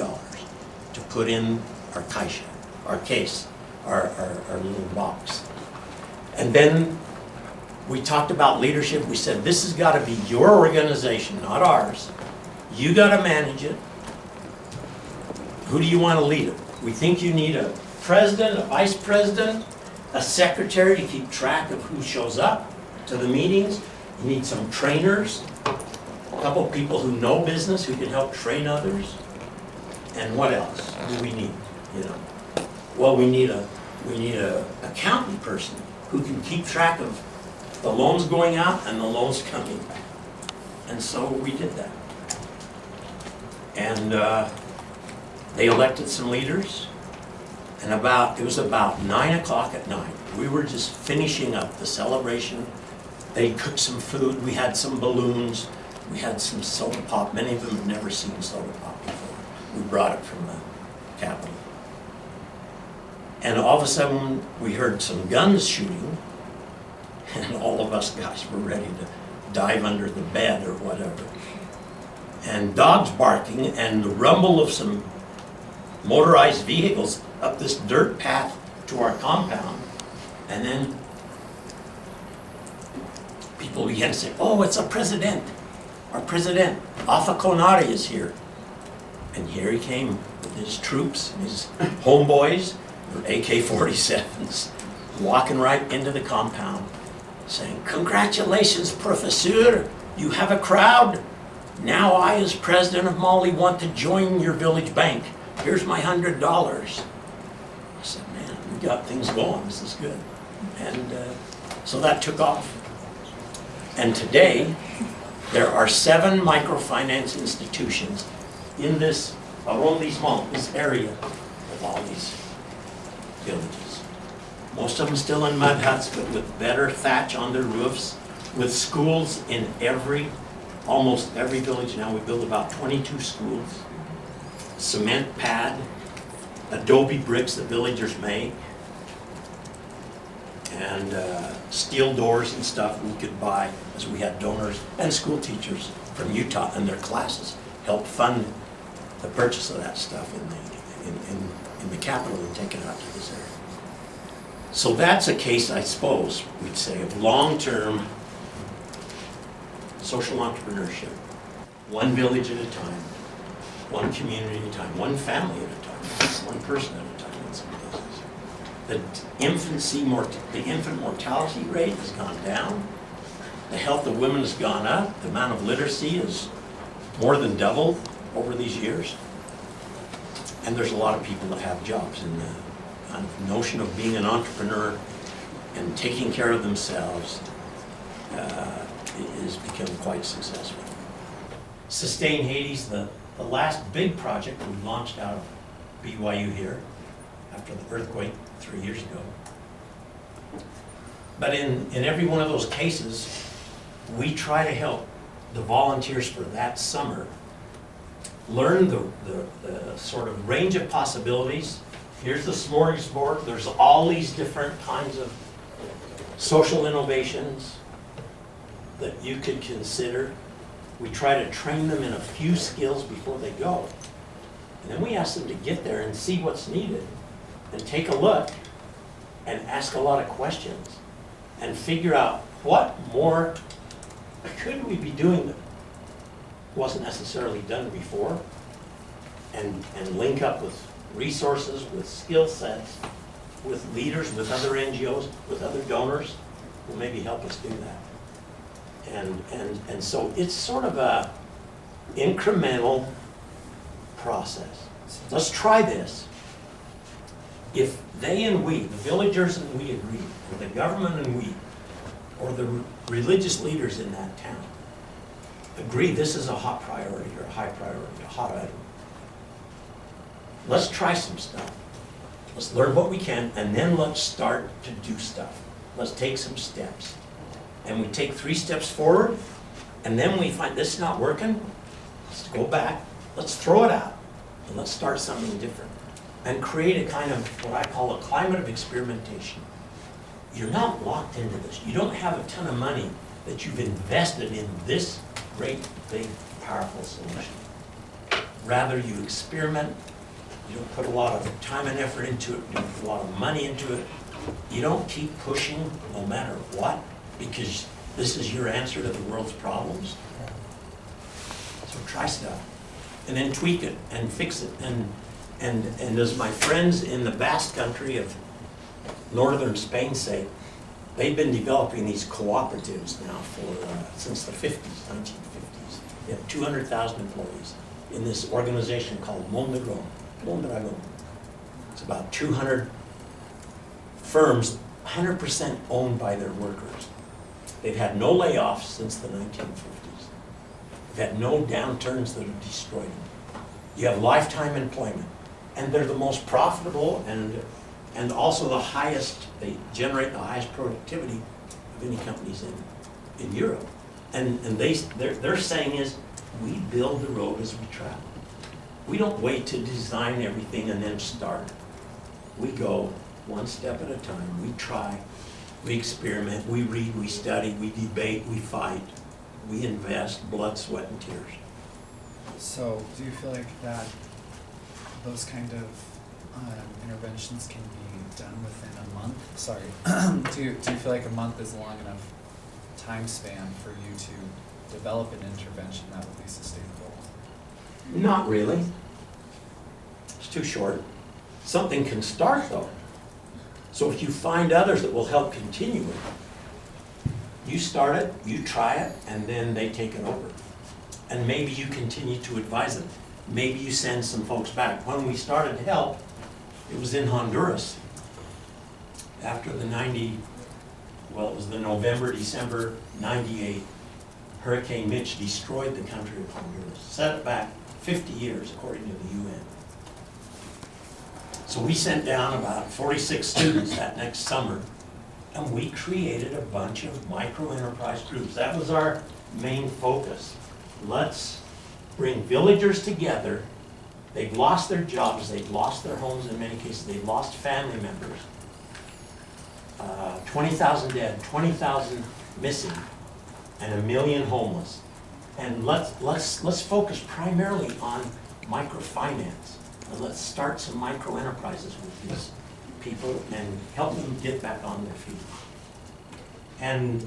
to put in our caixa, our case, our little box. And then we talked about leadership. We said, this has got to be your organization, not ours. You got to manage it. Who do you want to lead it? We think you need a president, a vice president, a secretary to keep track of who shows up to the meetings. You need some trainers, a couple people who know business who can help train others. And what else do we need, you know? Well, we need a accountant person who can keep track of the loans going out and the loans coming. And so we did that. And they elected some leaders. And it was about 9 o'clock at night. We were just finishing up the celebration. They cooked some food. We had some balloons. We had some soda pop. Many of them had never seen soda pop before. We brought it from the Capitol. And all of a sudden, we heard some guns shooting. And all of us guys were ready to dive under the bed or whatever. And dogs barking and the rumble of some motorized vehicles up this dirt path to our compound. And then people began to say, oh, it's our president, Alpha Conari is here. And here he came with his troops, and his homeboys, with AK-47s, walking right into the compound, saying, congratulations, Professor, you have a crowd. Now I, as president of Mali, want to join your village bank. Here's my $100. I said, man, we got things going, this is good. And so that took off. And today, there are 7 microfinance institutions in this arrondissement, this area of all these villages. Most of them still in mud huts, but with better thatch on their roofs, with schools in almost every village now. We build about 22 schools. Cement pad, adobe bricks that villagers make, and steel doors and stuff we could buy as we had donors and school teachers from Utah and their classes help fund the purchase of that stuff in the capital and take it out to this area. So that's a case, I suppose, we'd say, of long-term social entrepreneurship. One village at a time, one community at a time, one family at a time, one person at a time in some cases. The infant mortality rate has gone down. The health of women has gone up. The amount of literacy is more than doubled over these years. And there's a lot of people that have jobs. And the notion of being an entrepreneur and taking care of themselves has become quite successful. Sustain Hades, the last big project we launched out of BYU here after the earthquake 3 years ago. But in every one of those cases, we try to help the volunteers for that summer learn the sort of range of possibilities. Here's the smorgasbord. There's all these different kinds of social innovations that you could consider. We try to train them in a few skills before they go. And then we ask them to get there and see what's needed and take a look and ask a lot of questions and figure out what more could we be doing that wasn't necessarily done before, and link up with resources, with skill sets, with leaders, with other NGOs, with other donors who maybe help us do that. And so it's sort of a incremental process. Let's try this. If they and we, the villagers and we agree, or the government and we, or the religious leaders in that town, agree this is a hot priority or a high priority, a hot item. Let's try some stuff. Let's learn what we can, and then let's start to do stuff. Let's take some steps. And we take 3 steps forward, and then we find this is not working. Let's go back, let's throw it out, and let's start something different. And create a kind of what I call a climate of experimentation. You're not locked into this. You don't have a ton of money that you've invested in this great, big, powerful solution. Rather, you experiment. You don't put a lot of time and effort into it. You don't put a lot of money into it. You don't keep pushing no matter what, because this is your answer to the world's problems. So try stuff, and then tweak it, and fix it, and And as my friends in the Basque Country of northern Spain say, they've been developing these cooperatives now since the 50s, 1950s. They have 200,000 employees in this organization called Mondragon. It's about 200 firms, 100% owned by their workers. They've had no layoffs since the 1950s. They've had no downturns that have destroyed them. You have lifetime employment, and they're the most profitable and also the highest, they generate the highest productivity of any companies in Europe. And their saying is, we build the road as we travel. We don't wait to design everything and then start. We go one step at a time. We try, we experiment, we read, we study, we debate, we fight, we invest blood, sweat, and tears. So, do you feel like that those kind of interventions can be done within a month? Sorry, do you feel like a month is a long enough time span for you to develop an intervention that would be sustainable? Not really. It's too short. Something can start though. So if you find others that will help continue it, you start it, you try it, and then they take it over. And maybe you continue to advise them. Maybe you send some folks back. When we started HELP, it was in Honduras. After the it was the November, December 98, Hurricane Mitch destroyed the country of Honduras, set it back 50 years according to the UN. So we sent down about 46 students that next summer, and we created a bunch of micro-enterprise groups. That was our main focus. Let's bring villagers together. They've lost their jobs, they've lost their homes in many cases, they've lost family members. 20,000 dead, 20,000 missing, and 1 million homeless. And let's focus primarily on microfinance. And let's start some micro enterprises with these people and help them get back on their feet. And,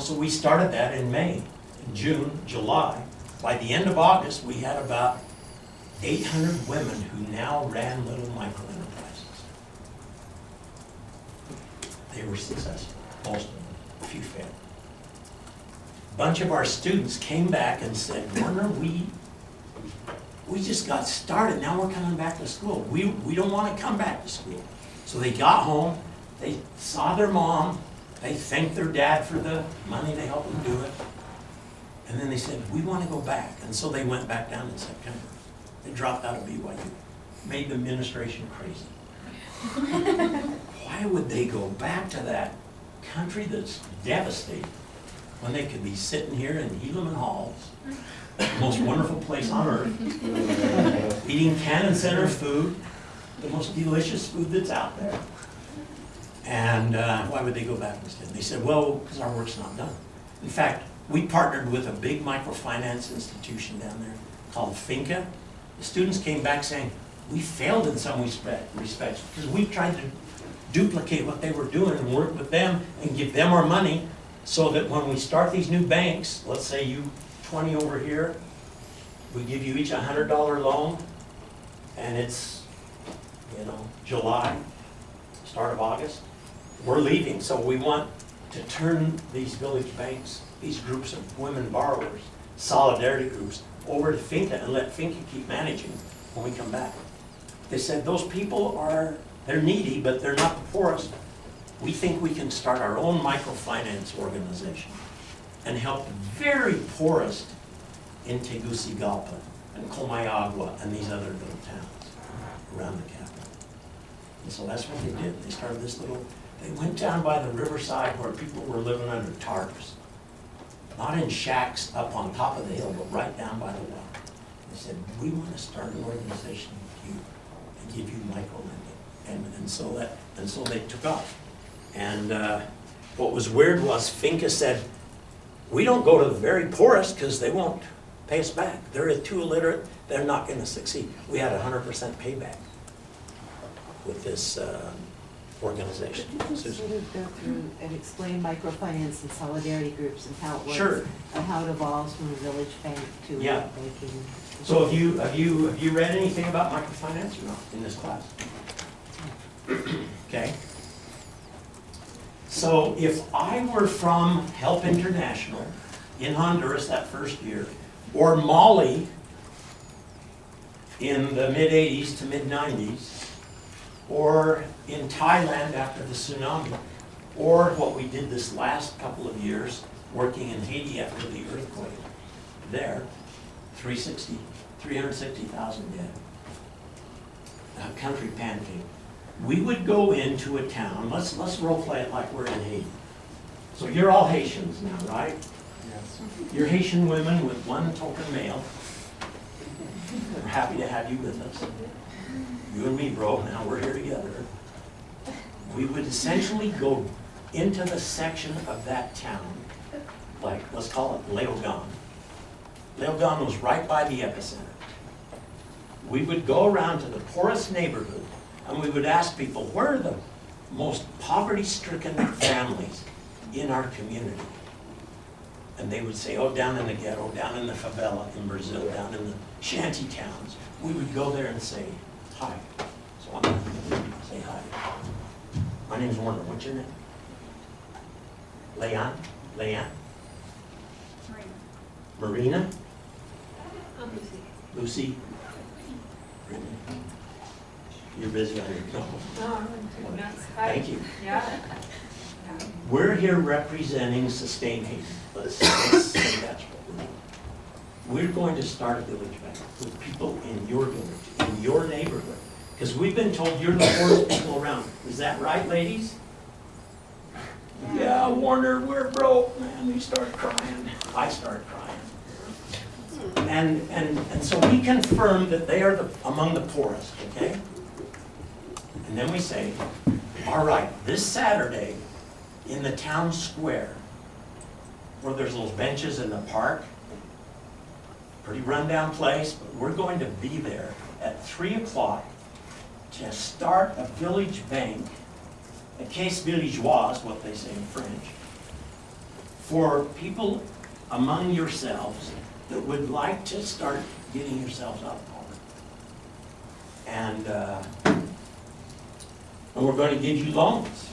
so we started that in May, June, July. By the end of August, we had about 800 women who now ran little micro enterprises. They were successful, most of them, a few failed. A bunch of our students came back and said, Werner, we just got started, now we're coming back to school. We don't want to come back to school. So they got home, they saw their mom, they thanked their dad for the money to help them do it. And then they said, we want to go back. And so they went back down in September. They dropped out of BYU. Made the administration crazy. Why would they go back to that country that's devastated when they could be sitting here in Helaman Halls, the most wonderful place on earth, eating Cannon Center food, the most delicious food that's out there? And why would they go back instead? They said, well, because our work's not done. In fact, we partnered with a big microfinance institution down there called Finca. The students came back saying, we failed in some respects because we tried to duplicate what they were doing and work with them and give them our money so that when we start these new banks, let's say you 20 over here, we give you each a $100 loan, and it's, July, start of August, we're leaving. So we want to turn these village banks, these groups of women borrowers, solidarity groups, over to Finca and let Finca keep managing when we come back. They said those people they're needy, but they're not the poorest. We think we can start our own microfinance organization and help the very poorest in Tegucigalpa and Comayagua and these other little towns around the capital. And so that's what they did. They started they went down by the riverside where people were living under tarps. Not in shacks up on top of the hill, but right down by the water. They said, we want to start an organization with you and give you micro-lending. And so they took off. And what was weird was Finca said, we don't go to the very poorest because they won't pay us back. They're too illiterate, they're not going to succeed. We had 100% payback with this organization. Could you just Susan? sort of go through and explain microfinance and solidarity groups and how it works? Sure. And how it evolves from a village bank to Yeah. a banking? So have you read anything about microfinance or not in this class? Okay. So if I were from Help International in Honduras that first year, or Mali in the mid-'80s to mid-'90s, or in Thailand after the tsunami, or what we did this last couple of years, working in Haiti after the earthquake, there, 360,000 dead. A country pancake. We would go into a town, let's role play it like we're in Haiti. So you're all Haitians now, right? Yes. You're Haitian women with one token male. We're happy to have you with us. You and me, bro, now we're here together. We would essentially go into the section of that town, like, let's call it Leogan. Leogan was right by the epicenter. We would go around to the poorest neighborhood and we would ask people, where are the most poverty-stricken families in our community? And they would say, oh, down in the ghetto, down in the favela in Brazil, down in the shanty towns. We would go there and say, hi. So I'm going to say hi. My name's Warner. What's your name? Leon? Leanne? Marina? Lucy? Brittany? You're busy on your phone. Thank you. Yeah. We're here representing Sustain Haiti. Let's say that's what we're doing. We're going to start a village bank with people in your village, in your neighborhood. Because we've been told you're the poorest people around. Is that right, ladies? Yeah, Warner, we're broke, man. We start crying. I start crying. And so we confirm that they are among the poorest, okay? And then we say, all right, this Saturday in the town square, where there's little benches in the park, pretty rundown place, but we're going to be there at 3 o'clock to start a village bank, a caisse villageoise, what they say in French, for people among yourselves that would like to start getting yourselves out of poverty. And we're going to give you loans.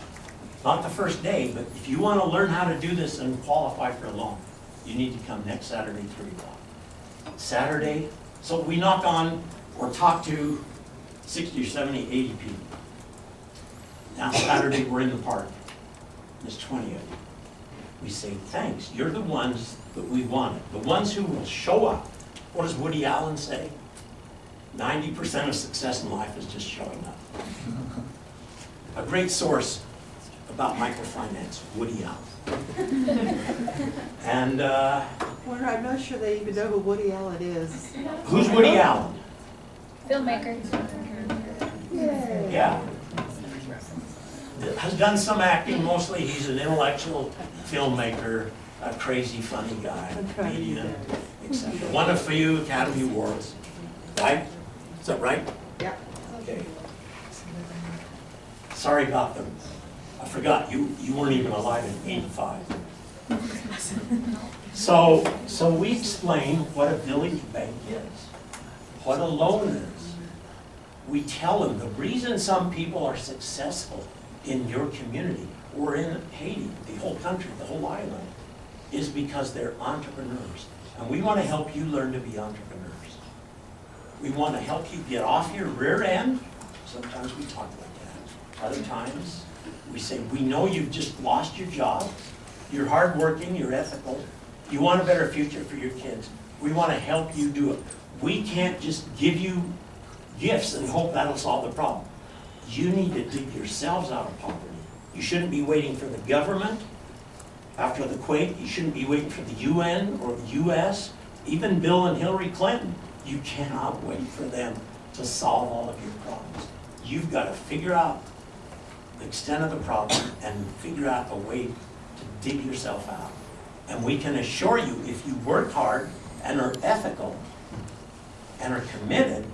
Not the first day, but if you want to learn how to do this and qualify for a loan, you need to come next Saturday, 3 o'clock. Saturday, so we knock on or talk to 60 or 70, 80 people. Now Saturday, we're in the park. There's 20 of you. We say, thanks, you're the ones that we wanted. The ones who will show up. What does Woody Allen say? 90% of success in life is just showing up. A great source about microfinance, Woody Allen. And Warner, I'm not sure they even know who Woody Allen is. who's Woody Allen? Filmmaker. Yeah. Has done some acting, mostly he's an intellectual filmmaker, a crazy funny guy, comedian, etc. Won a few Academy Awards, right? Is that right? Yeah. Okay. Sorry about them. I forgot, you weren't even alive in '85. So we explain what a village bank is, what a loan is. We tell them the reason some people are successful in your community or in Haiti, the whole country, the whole island, is because they're entrepreneurs. And we want to help you learn to be entrepreneurs. We want to help you get off your rear end. Sometimes we talk like that. Other times we say, we know you've just lost your job. You're hardworking, you're ethical. You want a better future for your kids. We want to help you do it. We can't just give you gifts and hope that'll solve the problem. You need to dig yourselves out of poverty. You shouldn't be waiting for the government after the quake. You shouldn't be waiting for the UN or the US, even Bill and Hillary Clinton. You cannot wait for them to solve all of your problems. You've got to figure out the extent of the problem and figure out a way to dig yourself out. And we can assure you, if you work hard and are ethical and are committed,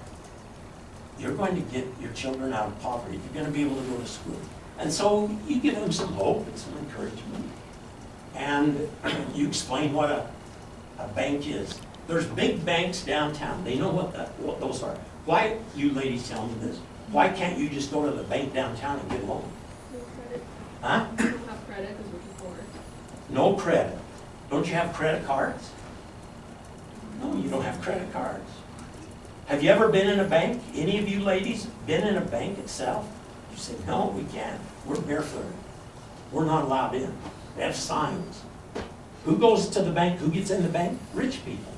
you're going to get your children out of poverty. You're going to be able to go to school. And so you give them some hope and some encouragement. And you explain what a bank is. There's big banks downtown. They know what those are. Why, you ladies tell me this, why can't you just go to the bank downtown and get a loan? No credit. Huh? We don't have credit because we're poor. No credit. Don't you have credit cards? No, you don't have credit cards. Have you ever been in a bank? Any of you ladies been in a bank itself? You say, no, we can't. We're barefooted. We're not allowed in. They have signs. Who goes to the bank? Who gets in the bank? Rich people.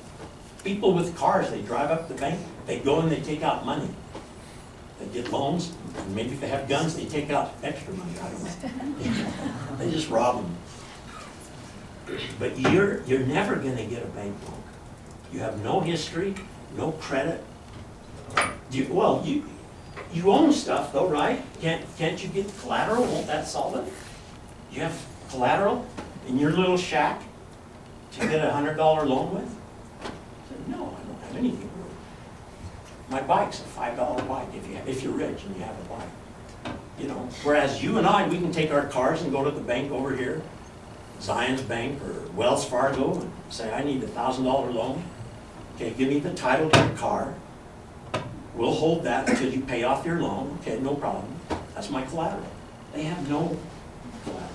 People with cars, they drive up to the bank, they go and they take out money. They get loans, and maybe if they have guns, they take out extra money, I don't know. They just rob them. But you're never gonna get a bank loan. You have no history, no credit. You own stuff though, right? Can't you get collateral? Won't that solve it? You have collateral in your little shack to get $100 loan with? I said, no, I don't have anything. My bike's a $5 bike if you're rich and you have a bike. You know, whereas you and I, we can take our cars and go to the bank over here, Zions Bank or Wells Fargo, and say, I need a $1,000 loan. Okay, give me the title to your car. We'll hold that until you pay off your loan. Okay, no problem. That's my collateral. They have no collateral.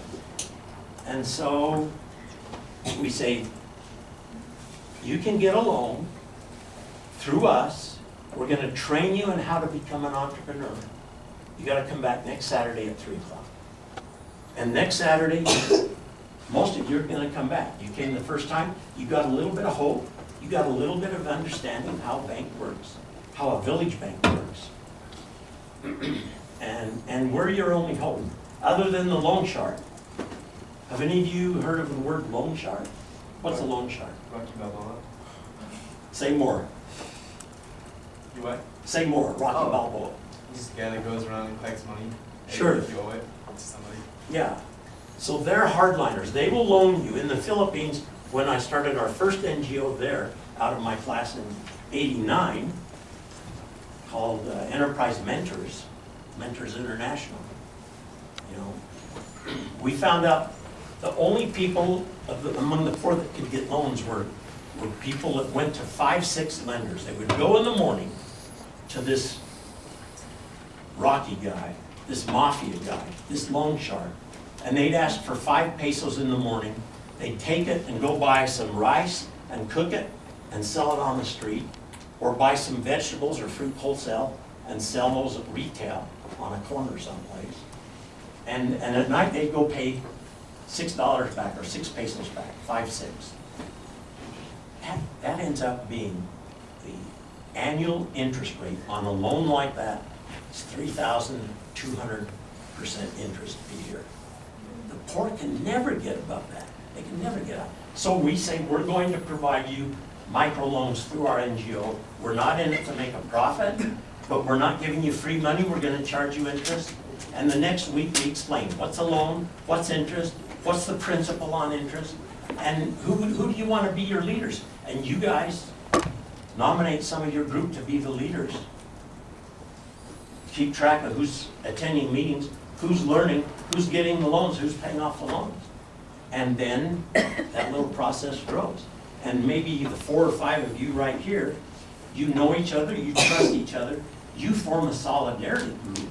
And so we say, you can get a loan through us. We're going to train you in how to become an entrepreneur. You got to come back next Saturday at 3 o'clock. And next Saturday, most of you are going to come back. You came the first time, you got a little bit of hope. You got a little bit of understanding how a bank works, how a village bank works. And we're your only hope, other than the loan shark. Have any of you heard of the word loan shark? What's a loan shark? Rocky Balboa. Say more. You what? Say more. Rocky Oh. Balboa. He's the guy that goes around and collects money. Sure. If you owe it to somebody. Yeah. So they're hardliners. They will loan you. In the Philippines, when I started our first NGO there, out of my class in '89, called Enterprise Mentors, Mentors International, you know, we found out the only people among the poor that could get loans were people that went to 5, 6 lenders. They would go in the morning to this Rocky guy, this mafia guy, this loan shark, and they'd ask for 5 pesos in the morning. They'd take it and go buy some rice and cook it and sell it on the street, or buy some vegetables or fruit wholesale and sell those at retail on a corner someplace. And at night they'd go pay $6 back or 6 pesos back, 5, 6. That ends up being the annual interest rate on a loan like that is 3,200% interest a year. The poor can never get above that. They can never get up. So we say we're going to provide you microloans through our NGO. We're not in it to make a profit, but we're not giving you free money. We're going to charge you interest. And the next week we explain what's a loan, what's interest, what's the principal on interest, and who do you want to be your leaders? And you guys nominate some of your group to be the leaders. Keep track of who's attending meetings, who's learning, who's getting the loans, who's paying off the loans. And then that little process grows. And maybe the 4 or 5 of you right here, you know each other, you trust each other, you form a solidarity group.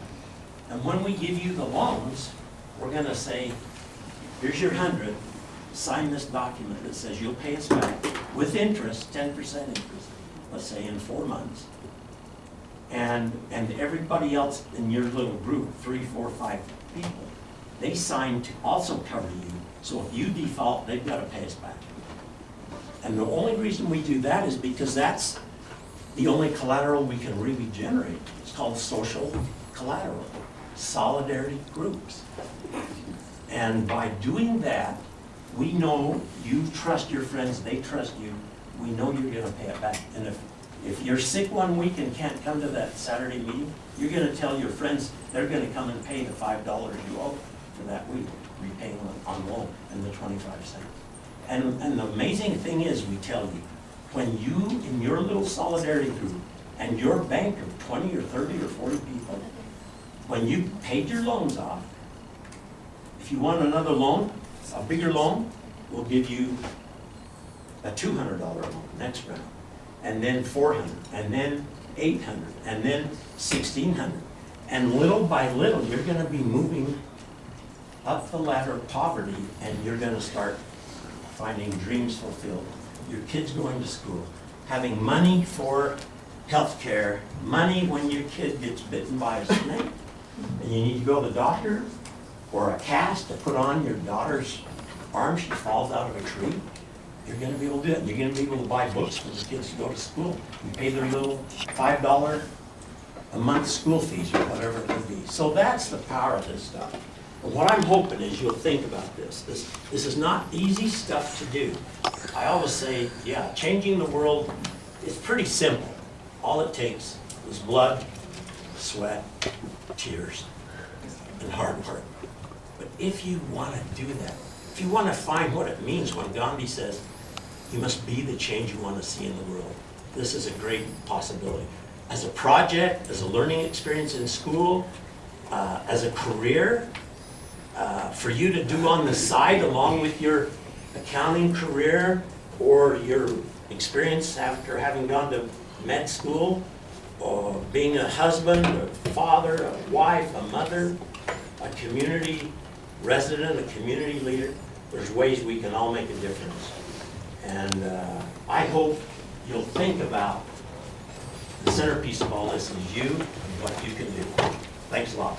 And when we give you the loans, we're going to say, here's your 100, sign this document that says you'll pay us back with interest, 10% interest, let's say in 4 months. And everybody else in your little group, 3, 4, 5 people, they sign to also cover you. So if you default, they've got to pay us back. And the only reason we do that is because that's the only collateral we can really generate. It's called social collateral, solidarity groups. And by doing that, we know you trust your friends, they trust you. We know you're going to pay it back. And if you're sick one week and can't come to that Saturday meeting, you're going to tell your friends they're going to come and pay the $5 you owe for that week, repaying on loan and the 25 cents. And the amazing thing is, we tell you, when you, in your little solidarity group, and your bank of 20 or 30 or 40 people, when you paid your loans off, If you want another loan, a bigger loan, we'll give you a $200 loan next round, and then $400, and then $800, and then $1,600. And little by little, you're gonna be moving up the ladder of poverty, and you're gonna start finding dreams fulfilled. Your kids going to school, having money for health care, money when your kid gets bitten by a snake, and you need to go to the doctor, or a cast to put on your daughter's arm, she falls out of a tree. You're gonna be able to do it. You're gonna be able to buy books for the kids to go to school. You pay their little $5 a month school fees or whatever it would be. So that's the power of this stuff. But what I'm hoping is you'll think about this. This is not easy stuff to do. I always say, yeah, changing the world is pretty simple. All it takes is blood, sweat, tears, and hard work. But if you want to do that, if you want to find what it means when Gandhi says, you must be the change you want to see in the world, this is a great possibility. As a project, as a learning experience in school, as a career, for you to do on the side along with your accounting career or your experience after having gone to med school, or being a husband, a father, a wife, a mother, a community resident, a community leader. There's ways we can all make a difference. And I hope you'll think about the centerpiece of all this is you and what you can do. Thanks a lot.